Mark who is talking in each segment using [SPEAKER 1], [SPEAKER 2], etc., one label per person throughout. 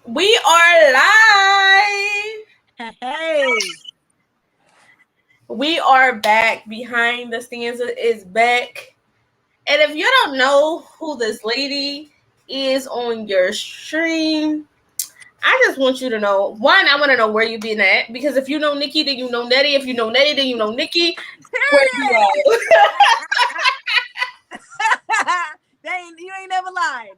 [SPEAKER 1] We are live.
[SPEAKER 2] Hey,
[SPEAKER 1] We are back. Behind the Stanza is back. And if you don't know who this lady is on your stream, I just want you to know. One, I want to know where you been at. Because if you know Nicki, then you know Nettie. If you know Nettie, then you know Nicki. Where you
[SPEAKER 2] period.
[SPEAKER 1] at?
[SPEAKER 2] You ain't never lied.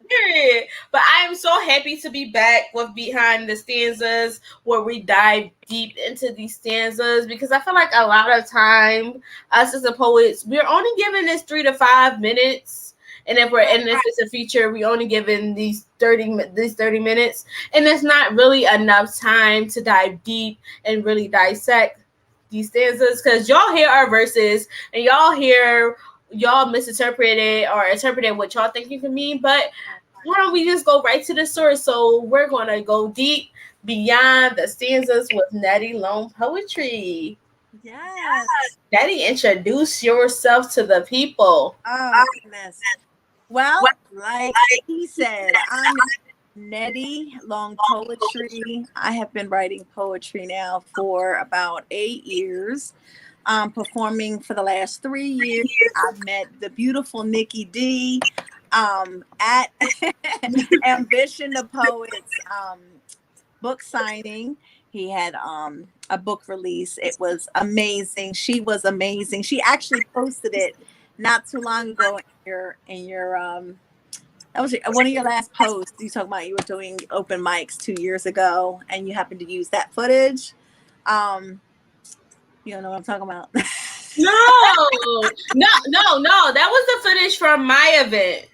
[SPEAKER 1] Period. But I am so happy to be back with Behind the Stanzas, where we dive deep into these stanzas, because I feel like a lot of time, us as the poets, we're only given this 3 to 5 minutes. And if it's a feature, we only given these 30 minutes, and it's not really enough time to dive deep and really dissect these stanzas, because y'all hear our verses and y'all misinterpreted or interpreted what y'all think you can mean, but why don't we just go right to the source? So we're gonna go deep beyond the stanzas with Nettie Long poetry.
[SPEAKER 2] Yes.
[SPEAKER 1] Nettie, introduce yourself to the people.
[SPEAKER 2] Oh my goodness. Well, like he said, I'm Nettie Long Poetry. I have been writing poetry now for about 8 years. Performing for the last 3 years. I met the beautiful Nicki D at Ambition the Poets book signing. He had a book release. It was amazing. She was amazing. She actually posted it not too long ago in your that was one of your last posts. You talking about you were doing open mics 2 years ago and you happened to use that footage. Um you don't know what I'm talking about.
[SPEAKER 1] No. That was the footage from my event.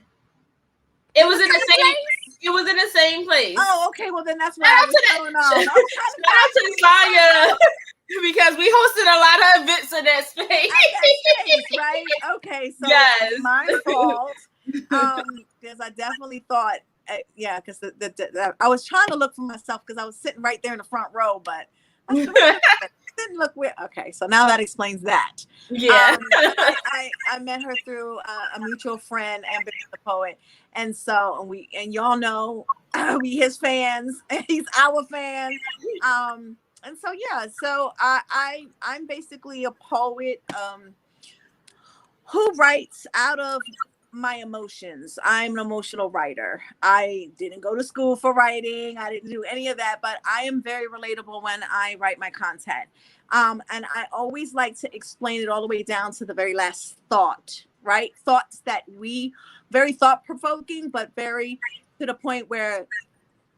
[SPEAKER 1] It was in the same. It was in the same place.
[SPEAKER 2] Oh, okay. Well, then that's what
[SPEAKER 1] Shout
[SPEAKER 2] I
[SPEAKER 1] out
[SPEAKER 2] was
[SPEAKER 1] to
[SPEAKER 2] going
[SPEAKER 1] that.
[SPEAKER 2] on.
[SPEAKER 1] Shout out to Saya, because we hosted a lot of events in that space.
[SPEAKER 2] Right? Okay, so
[SPEAKER 1] Yes.
[SPEAKER 2] my fault. Because I definitely thought, yeah, because I was trying to look for myself because I was sitting right there in the front row, but it didn't look weird. Okay, so now that explains that.
[SPEAKER 1] Yeah.
[SPEAKER 2] I met her through a mutual friend, Ambition the Poet, and so and y'all know we his fans, he's our fan. And so yeah, so I'm basically a poet who writes out of my emotions. I'm an emotional writer. I didn't go to school for writing. I didn't do any of that, but I am very relatable when I write my content. And I always like to explain it all the way down to the very last thought, right? Thoughts that very thought provoking, but very to the point where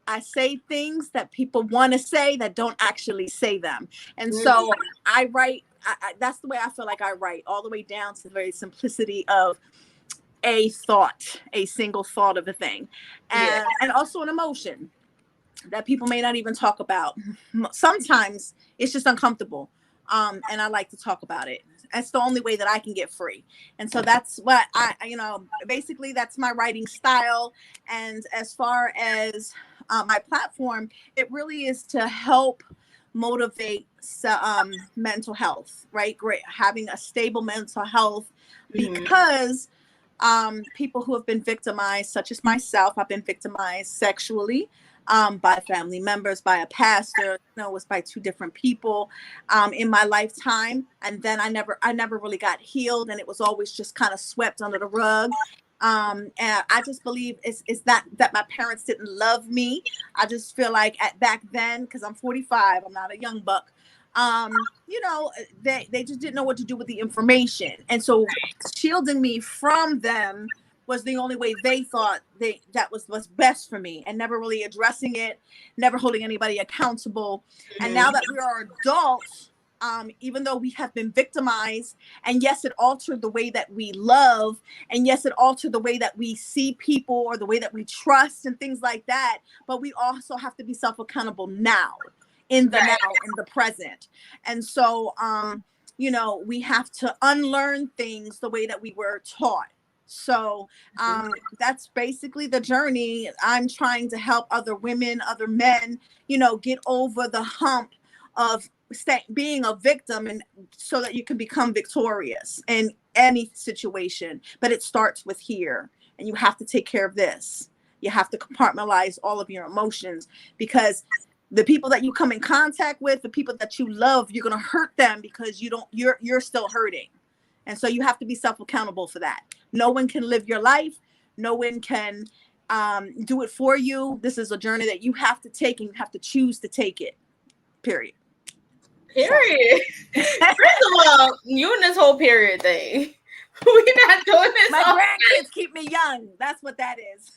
[SPEAKER 2] I say things that people want to say that don't actually say them. And so I write, that's the way I feel like I write, all the way down to the very simplicity of a thought, a single thought of a thing. And also an emotion that people may not even talk about. Sometimes it's just uncomfortable. And I like to talk about it. That's the only way that I can get free. And so that's what basically that's my writing style. And as far as my platform, it really is to help motivate mental health, right? Great. Having a stable mental health, because people who have been victimized, such as myself, I've been victimized sexually by family members, by a pastor. It was by two different people in my lifetime, and then I never really got healed, and it was always just kind of swept under the rug. And I just believe it's that my parents didn't love me. I just feel like back then, because I'm 45, I'm not a young buck. They just didn't know what to do with the information, and so shielding me from them was the only way they thought that was what's best for me, and never really addressing it, never holding anybody accountable. And now that we are adults, even though we have been victimized, and yes, it altered the way that we love, and yes, it altered the way that we see people or the way that we trust and things like that, but we also have to be self-accountable now, in the now, in the present. And so we have to unlearn things the way that we were taught. So that's basically the journey. I'm trying to help other women, other men, get over the hump of being a victim, and so that you can become victorious in any situation. But it starts with here, and you have to take care of this. You have to compartmentalize all of your emotions, because the people that you come in contact with, the people that you love, you're going to hurt them because you're still hurting. And so you have to be self-accountable for that. No one can live your life. No one can do it for you. This is a journey that you have to take, and you have to choose to take it. Period.
[SPEAKER 1] Period. First of all, you and this whole period thing. We're not doing this.
[SPEAKER 2] My grandkids keep me young. That's what that is.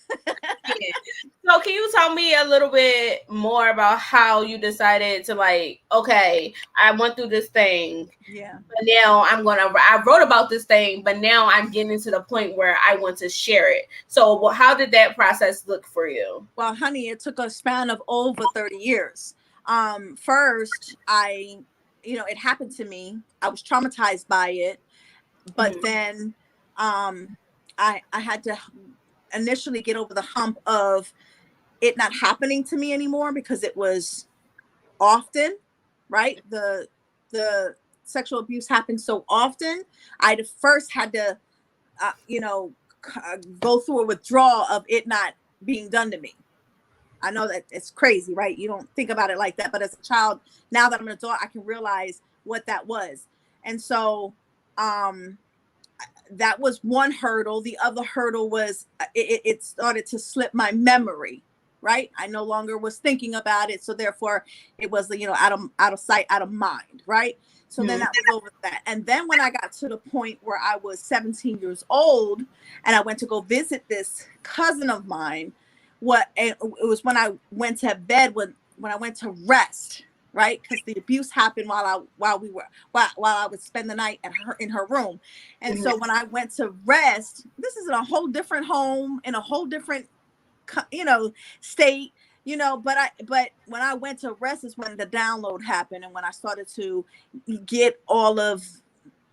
[SPEAKER 1] So can you tell me a little bit more about how you decided to, like, okay, I went through this thing.
[SPEAKER 2] Yeah.
[SPEAKER 1] But now I wrote about this thing, but now I'm getting to the point where I want to share it. So how did that process look for you?
[SPEAKER 2] Well, honey, it took a span of over 30 years. First, it happened to me. I was traumatized by it. But then I had to initially get over the hump of it not happening to me anymore, because it was often, right? The sexual abuse happened so often. I first had to, go through a withdrawal of it not being done to me. I know that it's crazy, right? You don't think about it like that. But as a child, now that I'm an adult, I can realize what that was. And so that was one hurdle. The other hurdle was it started to slip my memory, right? I no longer was thinking about it. So therefore it was, out of sight, out of mind, right? So then that was over that. And then when I got to the point where I was 17 years old and I went to go visit this cousin of mine, it was when I went to bed, when I went to rest, right? Because the abuse happened while I would spend the night in her room. And so when I went to rest, this is in a whole different home, in a whole different state, but when I went to rest is when the download happened, and when I started to get all of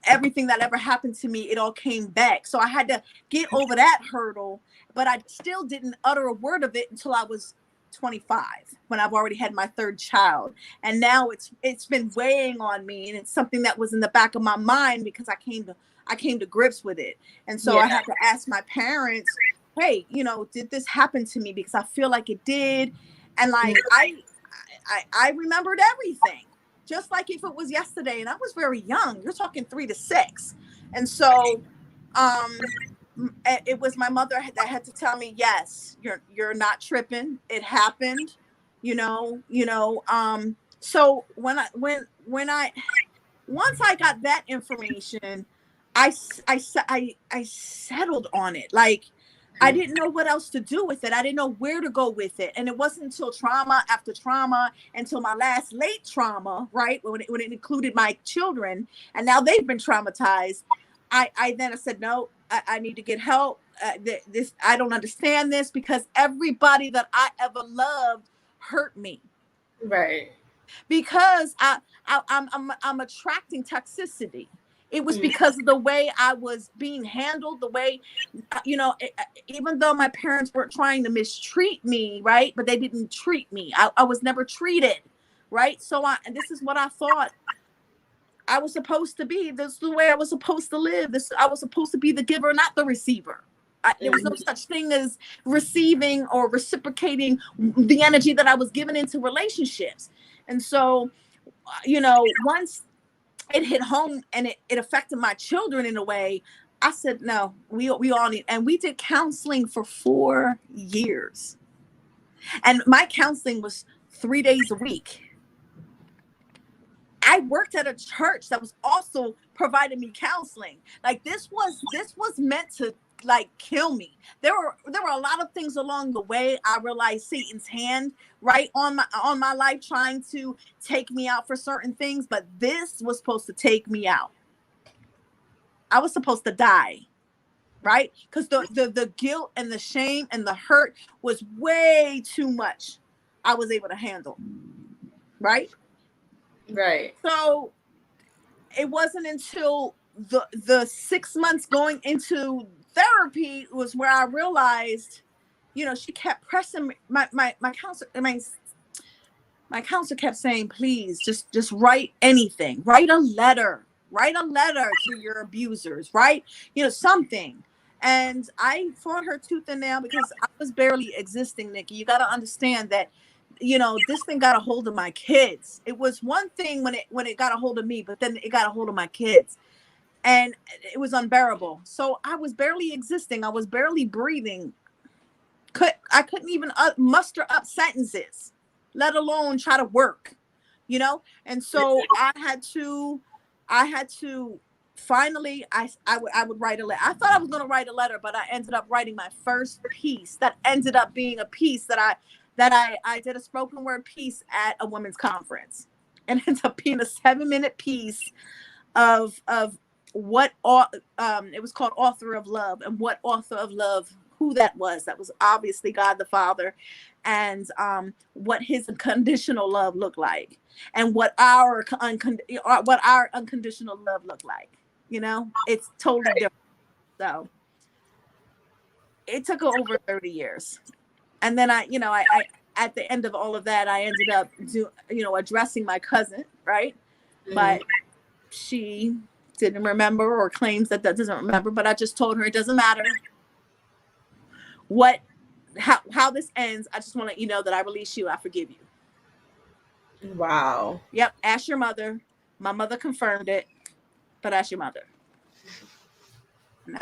[SPEAKER 2] everything that ever happened to me, it all came back. So I had to get over that hurdle, but I still didn't utter a word of it until I was 25, when I've already had my third child. And now it's been weighing on me, and it's something that was in the back of my mind because I came to grips with it. And so I had to ask my parents, hey, did this happen to me? Because I feel like it did. And like I remembered everything, just like if it was yesterday. And I was very young. You're talking 3 to 6. And so it was my mother that had to tell me, yes, you're not tripping. It happened, so when I once I got that information, I settled on it. Like, I didn't know what else to do with it. I didn't know where to go with it. And it wasn't until trauma after trauma, until my last late trauma, right? When it included my children, and now they've been traumatized. I then said, no, I need to get help. I don't understand this, because everybody that I ever loved hurt me.
[SPEAKER 1] Right.
[SPEAKER 2] Because I'm attracting toxicity. It was because of the way I was being handled, the way, even though my parents weren't trying to mistreat me, right? But they didn't treat me. I was never treated, right? So and this is what I thought I was supposed to be. This is the way I was supposed to live. I was supposed to be the giver, not the receiver. There was no such thing as receiving or reciprocating the energy that I was given into relationships. And so, once it hit home and it affected my children in a way, I said, no, we all need, and we did counseling for 4 years. And my counseling was 3 days a week. I worked at a church that was also providing me counseling. Like, this was meant to, like, kill me. There were a lot of things along the way. I realized Satan's hand, right, on my life, trying to take me out for certain things, but this was supposed to take me out. I was supposed to die, right? Because the guilt and the shame and the hurt was way too much I was able to handle, right?
[SPEAKER 1] Right.
[SPEAKER 2] So it wasn't until the 6 months going into therapy was where I realized, she kept pressing me. My counselor, my counselor kept saying, please just write anything, write a letter to your abusers, right? Something. And I fought her tooth and nail because I was barely existing, Nikki. You got to understand that, this thing got a hold of my kids. It was one thing when it got a hold of me, but then it got a hold of my kids, and it was unbearable. So I was barely existing. I was barely breathing. I couldn't even muster up sentences, let alone try to work, And so I had to finally, I would write a letter. I thought I was going to write a letter, but I ended up writing my first piece that ended up being a piece that I did a spoken word piece at a women's conference, and it ended up being a 7-minute piece of what it was called Author of Love, and what Author of Love, who that was obviously God the Father, and what his unconditional love looked like, and what our unconditional love looked like. It's totally different. So it took over 30 years, and then I at the end of all of that, I ended up addressing my cousin, right? But she didn't remember, or claims that doesn't remember, but I just told her it doesn't matter how this ends. I just want to let you know that I release you. I forgive you.
[SPEAKER 1] Wow.
[SPEAKER 2] Yep. Ask your mother. My mother confirmed it, but ask your mother. And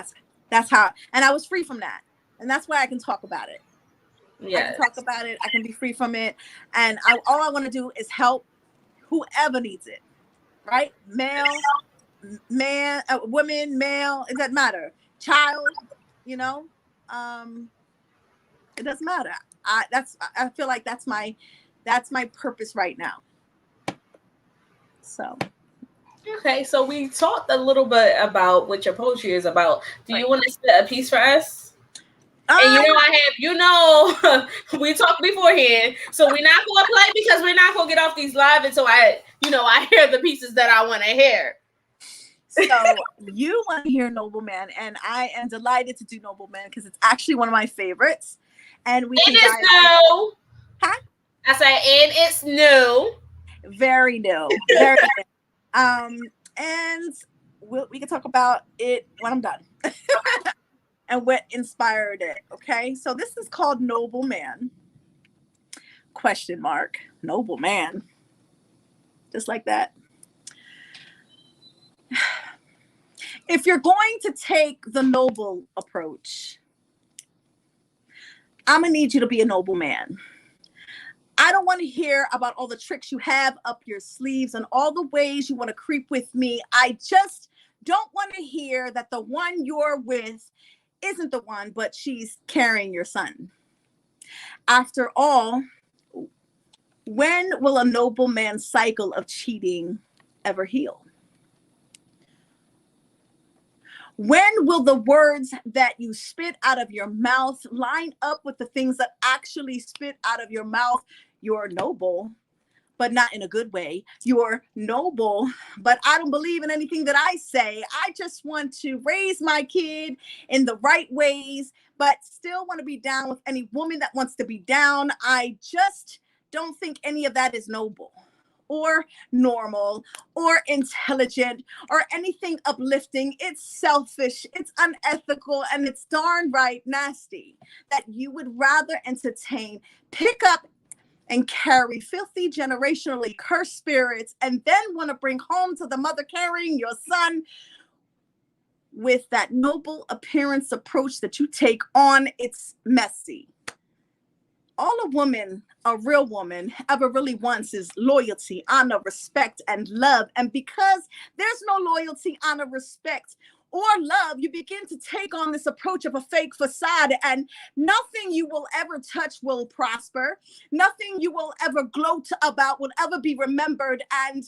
[SPEAKER 2] that's how, and I was free from that. And that's why I can talk about it. Yes. I can talk about it. I can be free from it. And all I want to do is help whoever needs it. Right? Male, man, woman, male, it doesn't matter. Child, it doesn't matter. I feel like that's my purpose right now. So.
[SPEAKER 1] Okay, so we talked a little bit about what your poetry is about. Do you want to spit a piece for us? And we talked beforehand, so we're not going to play because we're not going to get off these live until I hear the pieces that I want to hear.
[SPEAKER 2] So you want to hear Nobleman, and I am delighted to do Nobleman because it's actually one of my favorites. And
[SPEAKER 1] it is new. Huh? I said, and it's new.
[SPEAKER 2] Very new. Very new. And we can talk about it when I'm done. And what inspired it. Okay. So this is called Nobleman. ? Nobleman. Just like that. If you're going to take the noble approach, I'm going to need you to be a noble man. I don't want to hear about all the tricks you have up your sleeves and all the ways you want to creep with me. I just don't want to hear that the one you're with isn't the one, but she's carrying your son. After all, when will a noble man's cycle of cheating ever heal? When will the words that you spit out of your mouth line up with the things that actually spit out of your mouth? You're noble, but not in a good way. You're noble, but I don't believe in anything that I say. I just want to raise my kid in the right ways, but still want to be down with any woman that wants to be down. I just don't think any of that is noble or normal or intelligent or anything uplifting. It's selfish, it's unethical, and it's darn right nasty that you would rather entertain, pick up, and carry filthy, generationally cursed spirits, and then want to bring home to the mother carrying your son with that noble appearance approach that you take on. It's messy. All a real woman, ever really wants is loyalty, honor, respect, and love. And because there's no loyalty, honor, respect, or love, you begin to take on this approach of a fake facade, and nothing you will ever touch will prosper. Nothing you will ever gloat about will ever be remembered. And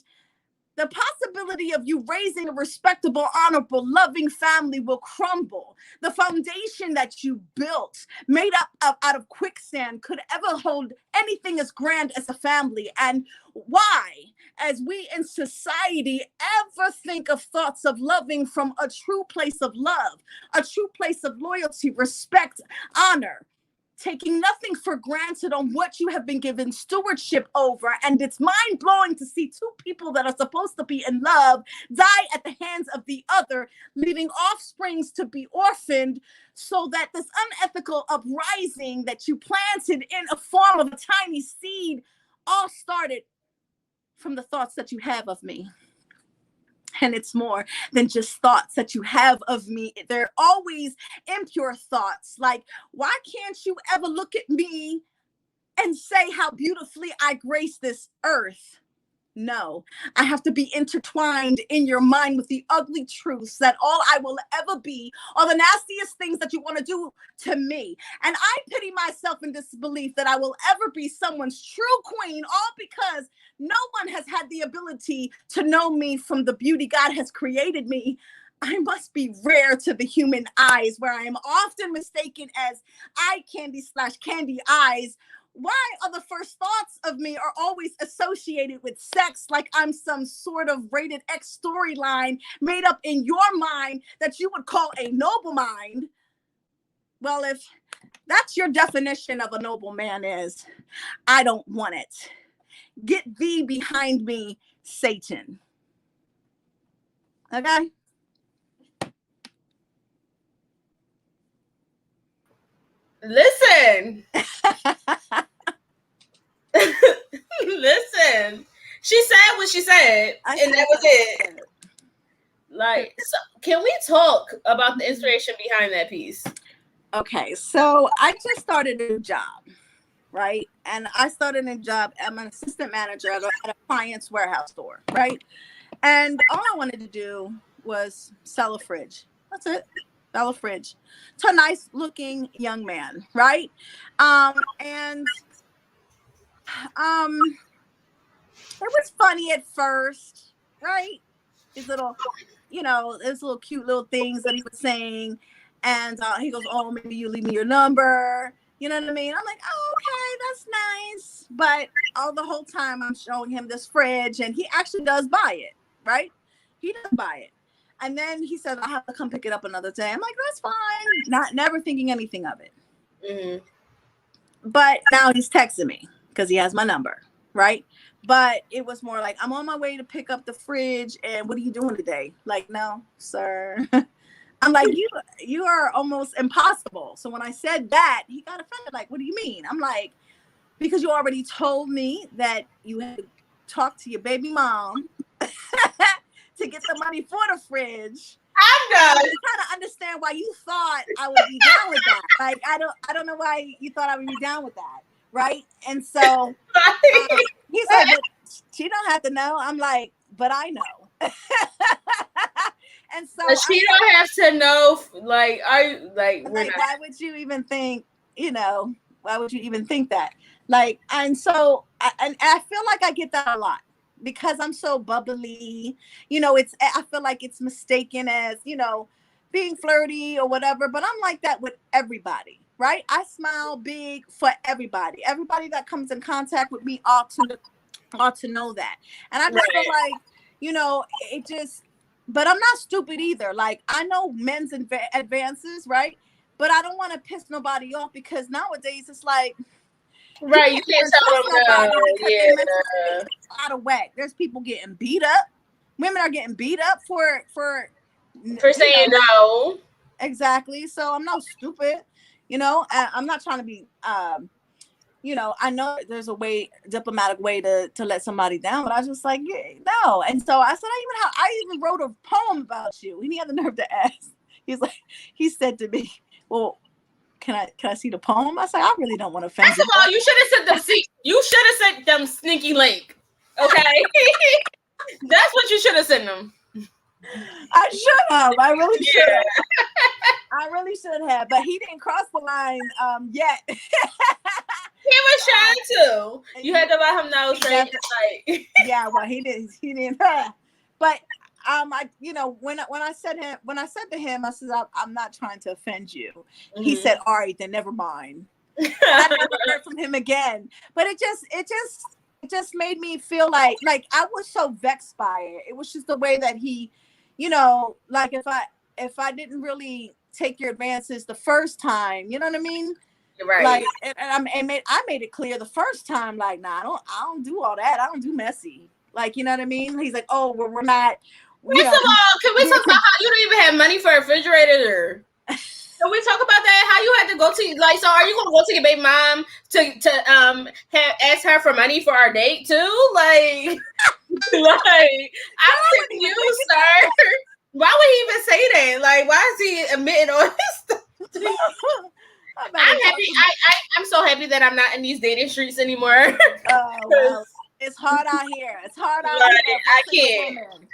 [SPEAKER 2] the possibility of you raising a respectable, honorable, loving family will crumble. The foundation that you built, made up out of quicksand, could ever hold anything as grand as a family. And why, as we in society ever think of thoughts of loving from a true place of love, a true place of loyalty, respect, honor, taking nothing for granted on what you have been given stewardship over. And it's mind blowing to see two people that are supposed to be in love die at the hands of the other, leaving offsprings to be orphaned, so that this unethical uprising that you planted in a form of a tiny seed all started from the thoughts that you have of me. And it's more than just thoughts that you have of me. They're always impure thoughts. Like, why can't you ever look at me and say how beautifully I grace this earth? No, I have to be intertwined in your mind with the ugly truths that all I will ever be are the nastiest things that you want to do to me. And I pity myself in disbelief that I will ever be someone's true queen, all because no one has had the ability to know me from the beauty God has created me. I must be rare to the human eyes, where I am often mistaken as eye candy / candy eyes. Why are the first thoughts of me are always associated with sex, like I'm some sort of rated X storyline made up in your mind that you would call a noble mind? Well, if that's your definition of a noble man is, I don't want it. Get thee behind me, Satan. Okay?
[SPEAKER 1] Listen. Listen. She said what she said, and that was it. Like, so can we talk about the inspiration behind that piece?
[SPEAKER 2] Okay, so I just started a new job, right? And I started a job. I'm an assistant manager at a client's warehouse store, right? And all I wanted to do was sell a fridge. That's it. Sell a fridge to a nice looking young man, right? And it was funny at first, right? His little, his little cute little things that he was saying. And he goes, oh, maybe you leave me your number. You know what I mean? I'm like, oh, okay, that's nice. But all the whole time I'm showing him this fridge, and he actually does buy it, right? He does buy it. And then he says, I'll have to come pick it up another day. I'm like, that's fine. Never thinking anything of it. Mm-hmm. But now he's texting me because he has my number, right? But it was more like, I'm on my way to pick up the fridge, and what are you doing today? Like, no, sir. I'm like, you are almost impossible. So when I said that, he got offended. Like, what do you mean? I'm like, because you already told me that you had to talk to your baby mom to get the money for the fridge.
[SPEAKER 1] I'm done.
[SPEAKER 2] I'm trying to understand why you thought I would be down with that. Like, I don't know why you thought I would be down with that, right? And so he's like, but she don't have to know. I'm like, but I know. And so
[SPEAKER 1] but she don't have to know, like,
[SPEAKER 2] why would you even think, why would you even think that? Like, and so, and I feel like I get that a lot because I'm so bubbly, I feel like it's mistaken as, being flirty or whatever, but I'm like that with everybody, right? I smile big for everybody. Everybody that comes in contact with me ought to know that. And I just feel like, it just, but I'm not stupid either. Like, I know men's advances, right? But I don't want to piss nobody off because nowadays it's like,
[SPEAKER 1] right, you can't tell them no. Yeah.
[SPEAKER 2] Out of whack. There's people getting beat up. Women are getting beat up for
[SPEAKER 1] saying no.
[SPEAKER 2] Exactly. So I'm not stupid. I'm not trying to be. I know there's a diplomatic way to let somebody down, but I was just like, yeah, no. And so I said, I even wrote a poem about you. And he had the nerve to ask. He said to me, well, can I see the poem? I said, I really don't want to offend you.
[SPEAKER 1] First of all, you should have sent them sneaky link. Okay. That's what you should have sent them.
[SPEAKER 2] I should have. I really should have. I really should have, but he didn't cross the line yet.
[SPEAKER 1] He was trying to. You had to let him know. So
[SPEAKER 2] yeah, well, he didn't. But when I said to him, I said, I'm not trying to offend you. Mm-hmm. He said, all right, then never mind. I never heard from him again. But it just made me feel like I was so vexed by it. It was just the way that he, like if I didn't really take your advances the first time, you know what I mean?
[SPEAKER 1] Right.
[SPEAKER 2] Like, I made it clear the first time, like, nah, I don't do all that. I don't do messy. Like, you know what I mean? He's like, oh, we're not, you
[SPEAKER 1] First
[SPEAKER 2] know,
[SPEAKER 1] of all, can we
[SPEAKER 2] we're
[SPEAKER 1] talk about how you don't even have money for a refrigerator? Can we talk about that? How you had to go to, like, so are you gonna go to your baby mom to ask her for money for our date too? Like like I'm confused, sir. Why would he even say that? Like, why is he admitting all this stuff? I'm happy. I'm so happy that I'm not in these dating streets anymore.
[SPEAKER 2] well, it's hard out here. It's hard out
[SPEAKER 1] Like,
[SPEAKER 2] here
[SPEAKER 1] I
[SPEAKER 2] for single
[SPEAKER 1] can't.
[SPEAKER 2] women.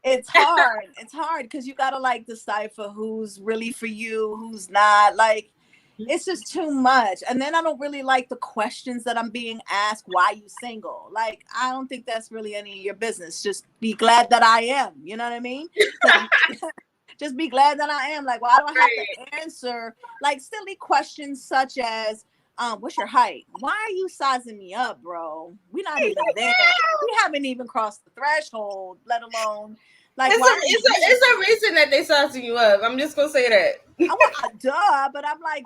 [SPEAKER 2] It's hard. It's hard because you gotta like decipher who's really for you, who's not. Like, it's just too much. And then I don't really like the questions that I'm being asked. Why you single? Like, I don't think that's really any of your business. Just be glad that I am. You know what I mean? Just be glad that I am. Like, well, I don't have to answer like silly questions such as, what's your height? Why are you sizing me up, bro? We're not even there. We haven't even crossed the threshold, let alone like
[SPEAKER 1] it's a reason that they sizing you up. I'm just gonna say that.
[SPEAKER 2] Duh, but I'm like,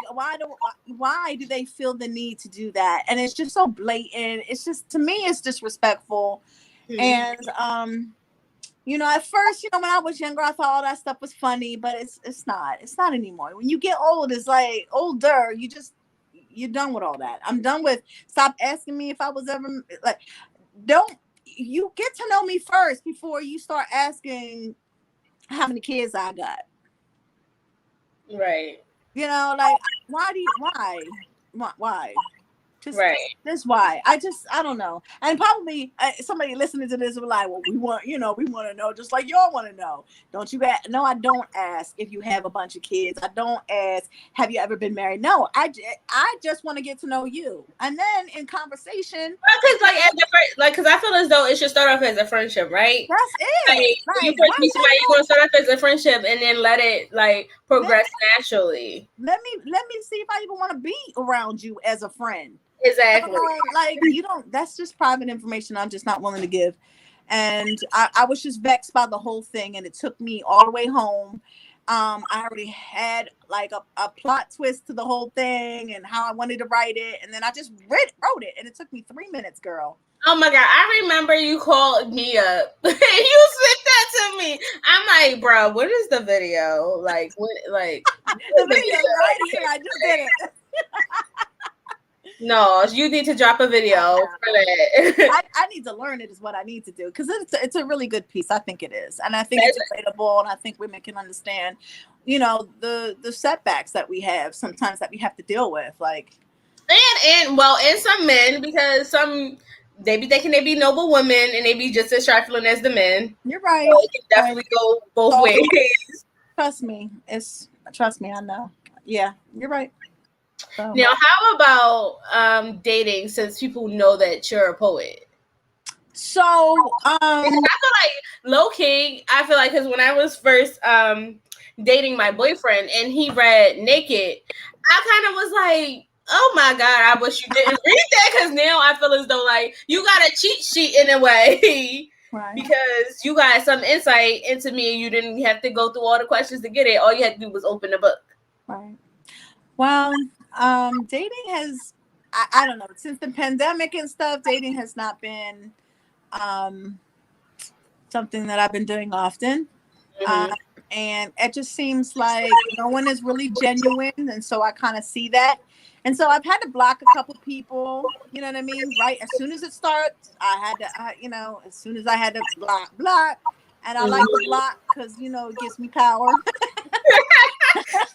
[SPEAKER 2] why do they feel the need to do that? And it's just so blatant. It's just, to me, it's disrespectful. And you know, at first, you know, when I was younger, I thought all that stuff was funny, but it's not anymore. When you get old, it's like older, you're done with all that. I'm done with, stop asking me if I was ever like, don't, you get to know me first before you start asking how many kids I got.
[SPEAKER 1] Right.
[SPEAKER 2] You know, like, why? Just why? I don't know. And probably somebody listening to this will be like, well, we want to know, just like y'all want to know. Don't you ask? No, I don't ask if you have a bunch of kids. I don't ask, have you ever been married? No, I just want to get to know you. And then in conversation.
[SPEAKER 1] Because I feel as though it should start off as a friendship, right?
[SPEAKER 2] That's it.
[SPEAKER 1] Like, you first meet somebody, you're going to start off as a friendship and then let it, like, progress naturally.
[SPEAKER 2] Let me see if I even want to be around you as a friend.
[SPEAKER 1] Exactly.
[SPEAKER 2] Like, you don't, that's just private information I'm just not willing to give. And I was just vexed by the whole thing, and it took me all the way home. I already had like a plot twist to the whole thing and how I wanted to write it, and then I just wrote it, and it took me 3 minutes, girl.
[SPEAKER 1] Oh my God, I remember you called me up. You sent that to me. I'm like, bro, what is the video? Like, what, like
[SPEAKER 2] the video right here. I just did it.
[SPEAKER 1] No, you need to drop a video for that.
[SPEAKER 2] I need to learn it is what I need to do, because it's a really good piece. I think it is. And I think it's relatable, and I think women can understand, you know, the setbacks that we have sometimes that we have to deal with. Like,
[SPEAKER 1] and some men, because some they be noble women and they be just as trifling as the men.
[SPEAKER 2] You're right.
[SPEAKER 1] So it can definitely go both ways.
[SPEAKER 2] Trust me, I know. Yeah, you're right. So.
[SPEAKER 1] Now, how about dating, since people know that you're a poet?
[SPEAKER 2] So,
[SPEAKER 1] I feel like low key. I feel like, because when I was first dating my boyfriend and he read Naked, I kind of was like, oh my God, I wish you didn't read that, because now I feel as though like you got a cheat sheet in a way. Right. Because you got some insight into me and you didn't have to go through all the questions to get it. All you had to do was open the book.
[SPEAKER 2] Right. Well, dating has, I don't know, since the pandemic and stuff, dating has not been something that I've been doing often. Mm-hmm. And it just seems like no one is really genuine. And so I kind of see that. And so I've had to block a couple people, you know what I mean? Right. As soon as it starts, as soon as I had to block. And I like to block because, you know, it gives me power.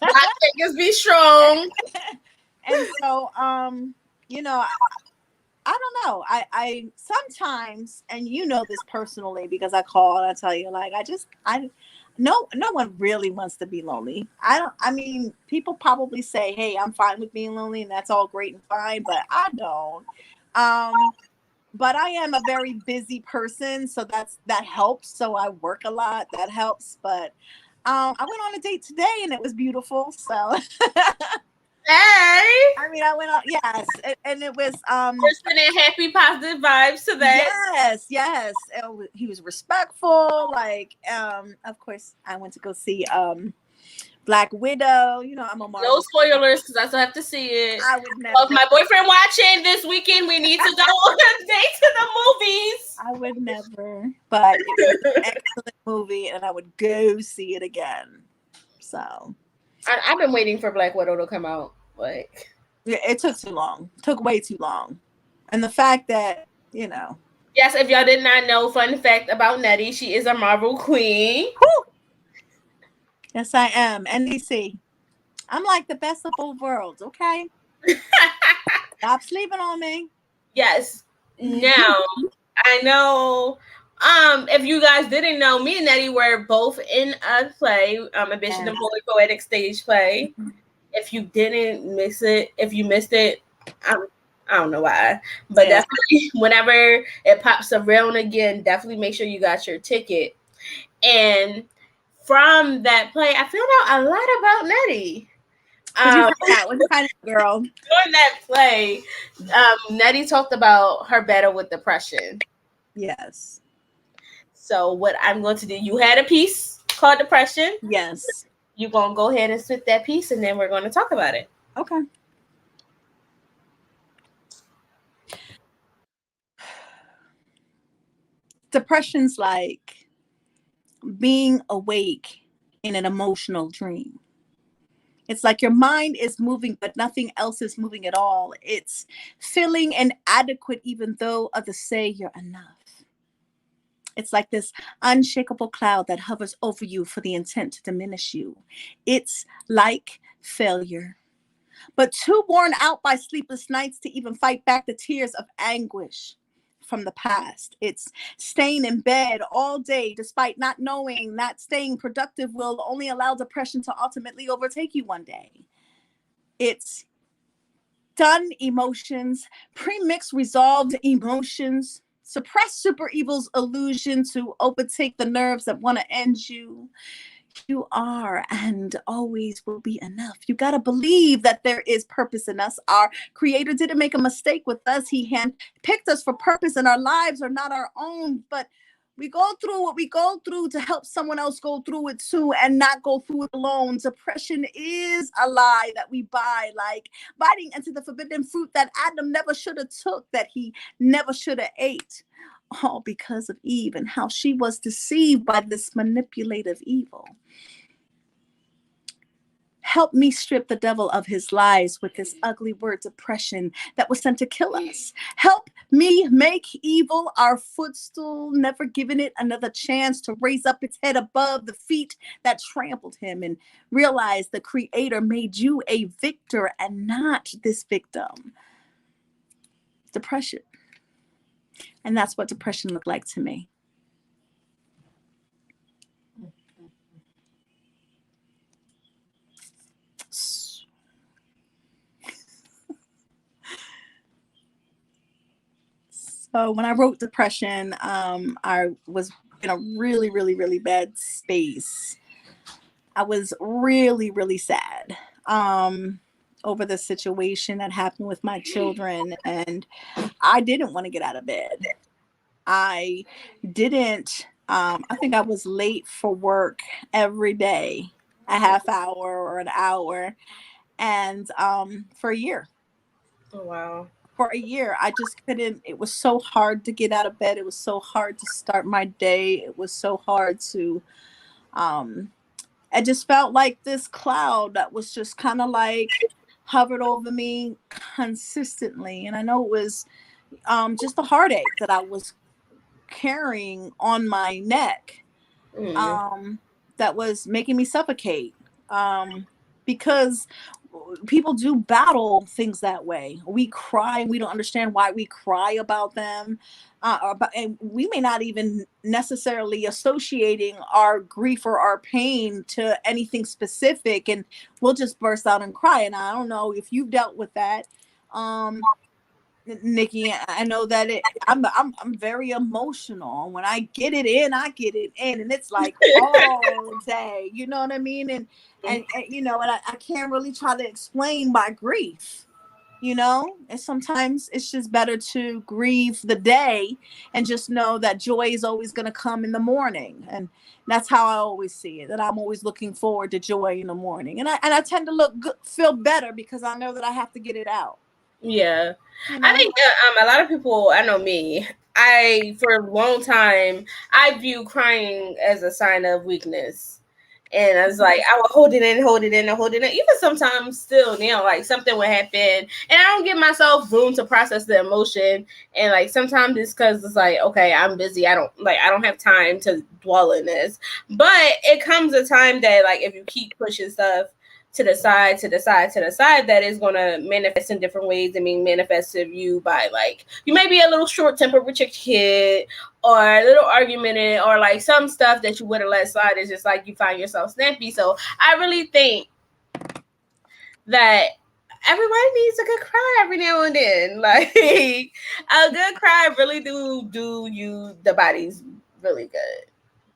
[SPEAKER 1] Block niggas be strong.
[SPEAKER 2] And so, you know, I don't know. I sometimes, and you know this personally because I call and I tell you, like, no one really wants to be lonely. I mean, people probably say, hey, I'm fine with being lonely and that's all great and fine, but I don't. But I am a very busy person, so that helps. So I work a lot. That helps. But I went on a date today and it was beautiful. So
[SPEAKER 1] hey,
[SPEAKER 2] I mean, I went on, yes, and it was
[SPEAKER 1] we're sending happy, positive vibes to that.
[SPEAKER 2] Yes. He was respectful. Like, of course, I went to go see Black Widow. You know, I'm a
[SPEAKER 1] No
[SPEAKER 2] Marvel fan.
[SPEAKER 1] spoilers, because I still have to see it.
[SPEAKER 2] I would
[SPEAKER 1] So if
[SPEAKER 2] never.
[SPEAKER 1] my boyfriend watching this weekend, we need to go on a date to the movies.
[SPEAKER 2] I would never. But it was an excellent movie, and I would go see it again. So
[SPEAKER 1] I've been waiting for Black Widow to come out. Like,
[SPEAKER 2] yeah, it took too long. It took way too long. And the fact that, you know.
[SPEAKER 1] yes, if y'all did not know, fun fact about Nettie, she is a Marvel queen.
[SPEAKER 2] Whew, yes, I am. NDC. I'm like the best of both worlds, okay? Stop sleeping on me.
[SPEAKER 1] Yes. Now, I know. If you guys didn't know, me and Nettie were both in a play, Ambition and Poetic stage play. If you didn't miss it, if you missed it, I don't know why, but definitely whenever it pops around again, definitely make sure you got your ticket. And from that play, I found out a lot about Nettie.
[SPEAKER 2] What kind of girl?
[SPEAKER 1] During that play, Nettie talked about her battle with depression.
[SPEAKER 2] Yes.
[SPEAKER 1] So what I'm going to do, you had a piece called Depression.
[SPEAKER 2] Yes.
[SPEAKER 1] You're going to go ahead and spit that piece, and then we're going to talk about it.
[SPEAKER 2] Okay. Depression's like being awake in an emotional dream. It's like your mind is moving, but nothing else is moving at all. It's feeling inadequate, even though others say you're enough. It's like this unshakable cloud that hovers over you for the intent to diminish you. It's like failure, but too worn out by sleepless nights to even fight back the tears of anguish from the past. It's staying in bed all day despite not knowing that staying productive will only allow depression to ultimately overtake you one day. It's done emotions, pre-mixed resolved emotions, suppress super evil's illusion to overtake the nerves that want to end you. You are and always will be enough. You got to believe that there is purpose in us. Our creator didn't make a mistake with us. He handpicked us for purpose, and our lives are not our own, but we go through what we go through to help someone else go through it too and not go through it alone. Depression is a lie that we buy, like biting into the forbidden fruit that Adam never should have took, that he never should have ate. All because of Eve and how she was deceived by this manipulative evil. Help me strip the devil of his lies with this ugly word depression that was sent to kill us. Help me make evil our footstool, never giving it another chance to raise up its head above the feet that trampled him, and realize the creator made you a victor and not this victim. Depression. And that's what depression looked like to me. So when I wrote depression, I was in a really, really, really bad space. I was really, really sad over the situation that happened with my children, and I didn't want to get out of bed. I didn't. I think I was late for work every day, a half hour or an hour, and for a year.
[SPEAKER 1] Oh, wow.
[SPEAKER 2] For a year, I just couldn't. It was so hard to get out of bed. It was so hard to start my day. It was so hard to. I just felt like this cloud that was just kind of like hovered over me consistently, and I know it was just the heartache that I was carrying on my neck that was making me suffocate because people do battle things that way. We cry and we don't understand why we cry about them, and we may not even necessarily associating our grief or our pain to anything specific, and we'll just burst out and cry. And I don't know if you've dealt with that, Nikki. I know that I'm very emotional. When I get it in, and it's like all day. You know what I mean? And you know, and I can't really try to explain my grief. you know, and sometimes it's just better to grieve the day and just know that joy is always going to come in the morning. And that's how I always see it, that I'm always looking forward to joy in the morning. And I tend to look good, feel better, because I know that I have to get it out,
[SPEAKER 1] Yeah,
[SPEAKER 2] you
[SPEAKER 1] I
[SPEAKER 2] know.
[SPEAKER 1] think a lot of people. I know me. I for a long time I view crying as a sign of weakness, and I was like, I would hold it in, hold it in, and hold it in. Even sometimes, still now, like something would happen, and I don't give myself room to process the emotion. And like sometimes it's because it's like, okay, I'm busy. I don't have time to dwell in this. But it comes a time that like if you keep pushing stuff to the side, to the side, to the side, that is going to manifest in different ways. I mean, manifest of you by like, you may be a little short tempered with your kid, or a little argumented, or like some stuff that you would have let slide is just like you find yourself snappy. So I really think that everybody needs a good cry every now and then. Like a good cry really do you the body's really good.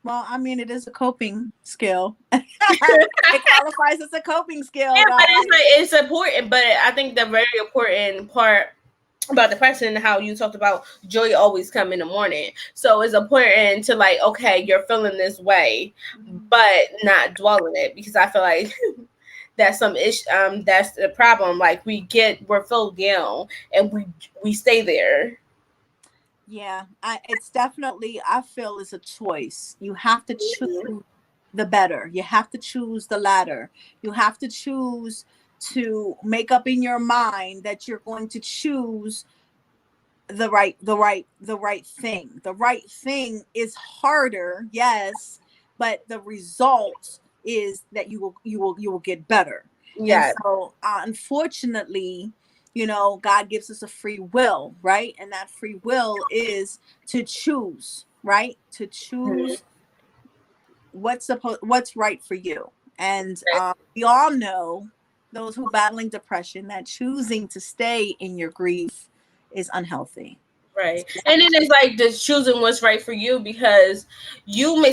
[SPEAKER 2] Well, I mean, it is a coping skill. It qualifies as a coping skill,
[SPEAKER 1] Yeah,
[SPEAKER 2] though.
[SPEAKER 1] but it's like it's important. But I think the very important part about depression and how you talked about joy always come in the morning. So it's important to like, okay, you're feeling this way, but not dwell in it, because I feel like that's some ish. That's the problem. Like we're filled down and we stay there.
[SPEAKER 2] Yeah, it's definitely, I feel, is a choice. You have to choose
[SPEAKER 1] Mhm.
[SPEAKER 2] the better. You have to choose the latter. You have to choose to make up in your mind that you're going to choose the right thing. The right thing is harder, yes, but the result is that you will get better. And
[SPEAKER 1] Yeah,
[SPEAKER 2] so unfortunately, you know, God gives us a free will, right? And that free will is to choose, right? To
[SPEAKER 1] mhm.
[SPEAKER 2] choose what's right for you. And we all know, those who battling depression, that choosing to stay in your grief is unhealthy.
[SPEAKER 1] Right.
[SPEAKER 2] So you have
[SPEAKER 1] And
[SPEAKER 2] to
[SPEAKER 1] then it's like just choosing what's right for you, because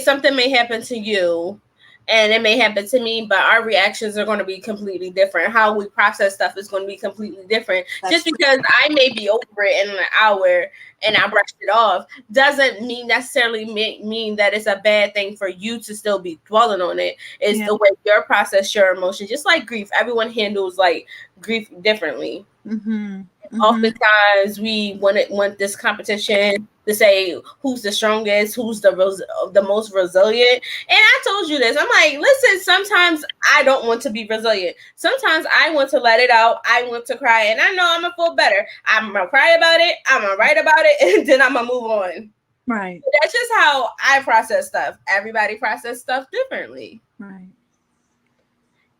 [SPEAKER 1] something may happen to you and it may happen to me, but our reactions are going to be completely different. How we process stuff is going to be completely different.
[SPEAKER 2] That's
[SPEAKER 1] Just
[SPEAKER 2] true.
[SPEAKER 1] because I may be over it in an hour and I brushed it off doesn't mean necessarily mean that it's a bad thing for you to still be dwelling on it. It's
[SPEAKER 2] Yeah.
[SPEAKER 1] the way you process your emotions. Just like grief, everyone handles like grief differently.
[SPEAKER 2] Mm-hmm. Mm-hmm.
[SPEAKER 1] Oftentimes we want this competition to say who's the strongest, who's the most resilient. And I told you this. I'm like, listen, sometimes I don't want to be resilient. Sometimes I want to let it out. I want to cry, and I know I'm gonna feel better. I'm gonna cry about it. I'm gonna write about it, and then I'm gonna move on.
[SPEAKER 2] Right.
[SPEAKER 1] That's just how I process stuff. Everybody process stuff differently.
[SPEAKER 2] Right.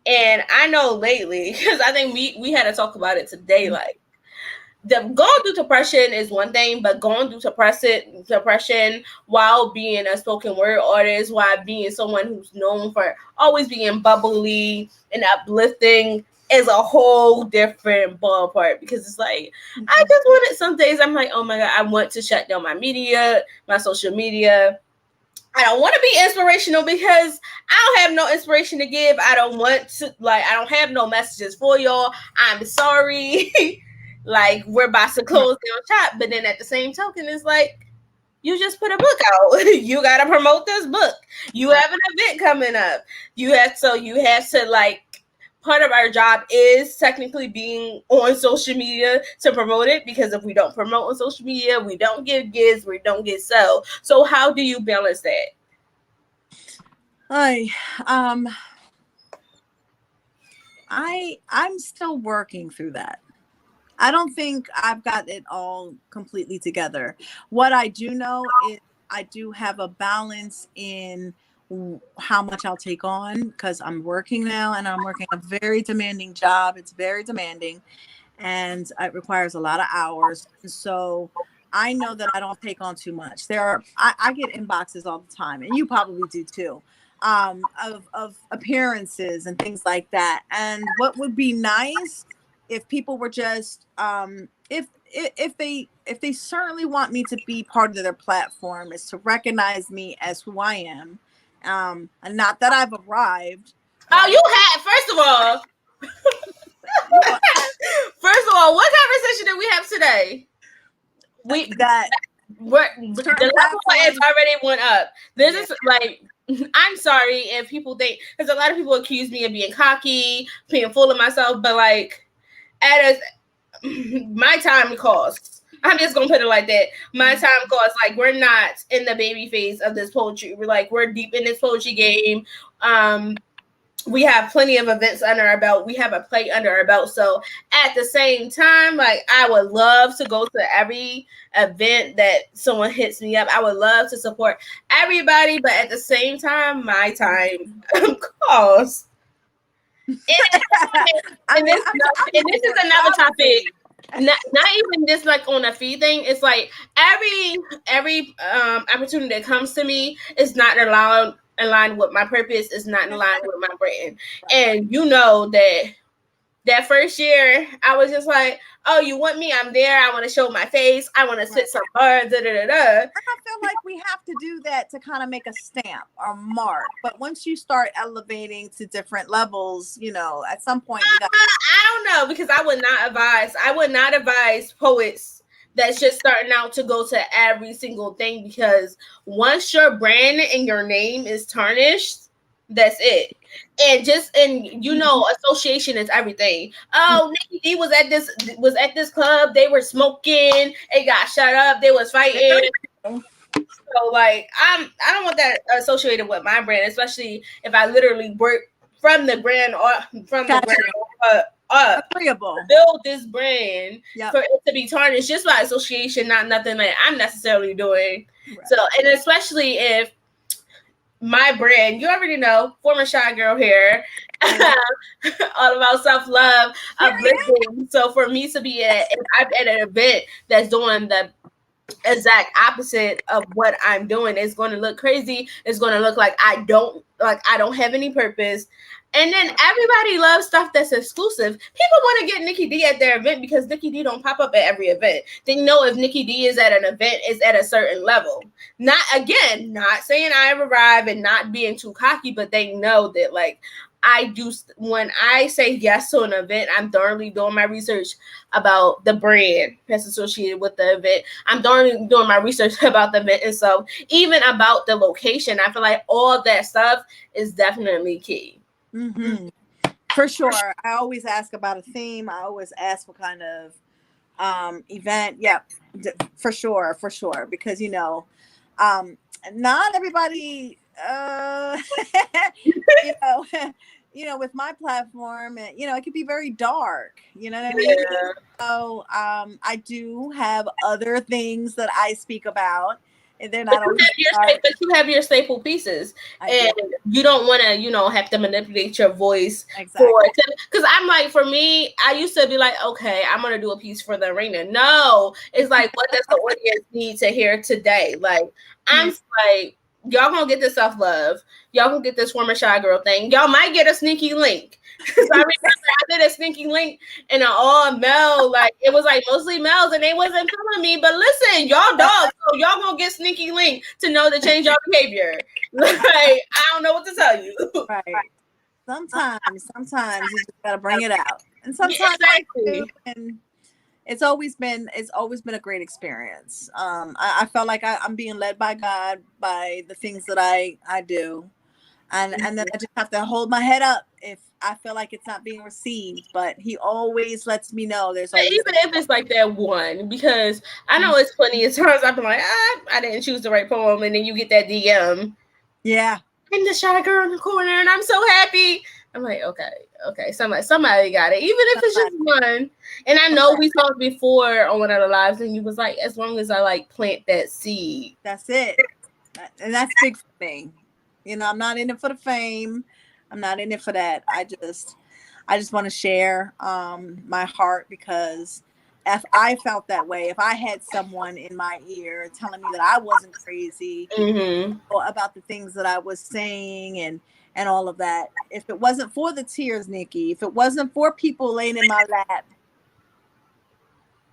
[SPEAKER 1] And I know lately, because I think we had to talk about it today, like going through depression is one thing, but going through depression while being a spoken word artist, while being someone who's known for always being bubbly and uplifting, is a whole different ballpark. Because it's like I
[SPEAKER 2] Mm-hmm.
[SPEAKER 1] just wanted some days I'm like, oh my god, I want to shut down my social media. I don't want to be inspirational because I don't have no inspiration to give. I don't want to, like, I don't have no messages for y'all. I'm sorry. Like, we're about to
[SPEAKER 2] Right.
[SPEAKER 1] close down shop. But then at the same token, it's like, you just put a book out. You got to promote this book. You
[SPEAKER 2] Right.
[SPEAKER 1] have an event coming up. You have to, like, part of our job is technically being on social media to promote it, because if we don't promote on social media, we don't get gigs, we don't get sell. So how do you balance that?
[SPEAKER 2] I um I'm still working through that. I don't think I've got it all completely together. What I do know is I do have a balance in how much I'll take on, because I'm working now and I'm working a very demanding job. It's very demanding and it requires a lot of hours. So I know that I don't take on too much. I get inboxes all the time, and you probably do too, of appearances and things like that. And what would be nice if people were just if they certainly want me to be part of their platform, is to recognize me as who I am, and not that I've arrived,
[SPEAKER 1] Oh,
[SPEAKER 2] right?
[SPEAKER 1] you had first of all. First of all, what conversation did we have today?
[SPEAKER 2] That
[SPEAKER 1] The level has already went up. This is like, I'm sorry if people think, because a lot of people accuse me of being cocky, being full of myself, but like, at my time costs. I'm just gonna put it like that. My time costs. Like, we're not in the baby phase of this poetry. We're deep in this poetry game. We have plenty of events under our belt. We have a plate under our belt. So at the same time, like, I would love to go to every event that someone hits me up. I would love to support everybody, but at the same time, my time costs. And this is another topic. Not even just like on a fee thing. It's like every opportunity that comes to me is not in line with my purpose. Is not in line with my brand. And you know that first year, I was just like, oh, you want me? I'm there. I want to show my face. I want to sit somewhere. Da, da, da, da.
[SPEAKER 2] I feel like we have to do that to kind of make a stamp or mark. But once you start elevating to different levels, you know, at some point,
[SPEAKER 1] I don't know, because I would not advise poets that's just starting out to go to every single thing, because once your brand and your name is tarnished, that's it. And you know, association is everything. Oh, Nicki D was at this club. They were smoking. It got shut up. They was fighting. So like, I don't want that associated with my brand, especially if I literally work from the brand or from the brand up. Build this brand for it to be tarnished just by association, not nothing that I'm necessarily doing. Right. So, and especially if my brand, you already know, former shy girl here, all about self-love, uplifting. So for me to be at an event that's doing the exact opposite of what I'm doing, it's going to look crazy. It's going to look like I don't have any purpose. And then everybody loves stuff that's exclusive. People want to get Nicki D at their event because Nicki D don't pop up at every event. They know if Nicki D is at an event, it's at a certain level. Not saying I arrive and not being too cocky, but they know that, like, I do, when I say yes to an event, I'm thoroughly doing my research about the brand that's associated with the event. I'm thoroughly doing my research about the event. And so even about the location, I feel like all that stuff is definitely key.
[SPEAKER 2] Mm-hmm. For sure. I always ask about a theme. I always ask what kind of event. Yeah, for sure. Because, you know, not everybody, you know, with my platform, you know, it could be very dark, you know what I mean? Yeah. So I do have other things that I speak about. And they're not always
[SPEAKER 1] but you have your staple pieces, and you don't want to, you know, have to manipulate your voice because I'm like, for me, I used to be like, okay, I'm gonna do a piece for the arena. No, it's like, what does the audience need to hear today? Like, I'm like, y'all gonna get this self-love, y'all gonna get this former shy girl thing, y'all might get a sneaky link. So I remember I did a sneaky link in an all male, like, it was like mostly males, and they wasn't feeling me. But listen, y'all dogs, so y'all gonna get sneaky link to know to change your behavior. Like, I don't know what to tell you.
[SPEAKER 2] Right. Sometimes you just gotta bring it out, and sometimes and it's always been a great experience. I felt like I'm being led by God by the things that I do. And then I just have to hold my head up if I feel like it's not being received. But he always lets me know there's always,
[SPEAKER 1] even if it's like that one, because I know it's plenty of times I've been like, I didn't choose the right poem, and then you get that DM.
[SPEAKER 2] Yeah.
[SPEAKER 1] And the shy girl in the corner, and I'm so happy. I'm like, okay, somebody got it, even if it's just one. And I know we talked before on one of the lives, and you was like, as long as I like plant that seed,
[SPEAKER 2] that's it, and that's big for me. You know, I'm not in it for the fame. I'm not in it for that. I just want to share my heart, because if I felt that way, if I had someone in my ear telling me that I wasn't crazy or about the things that I was saying and all of that, if it wasn't for the tears, Nicki, if it wasn't for people laying in my lap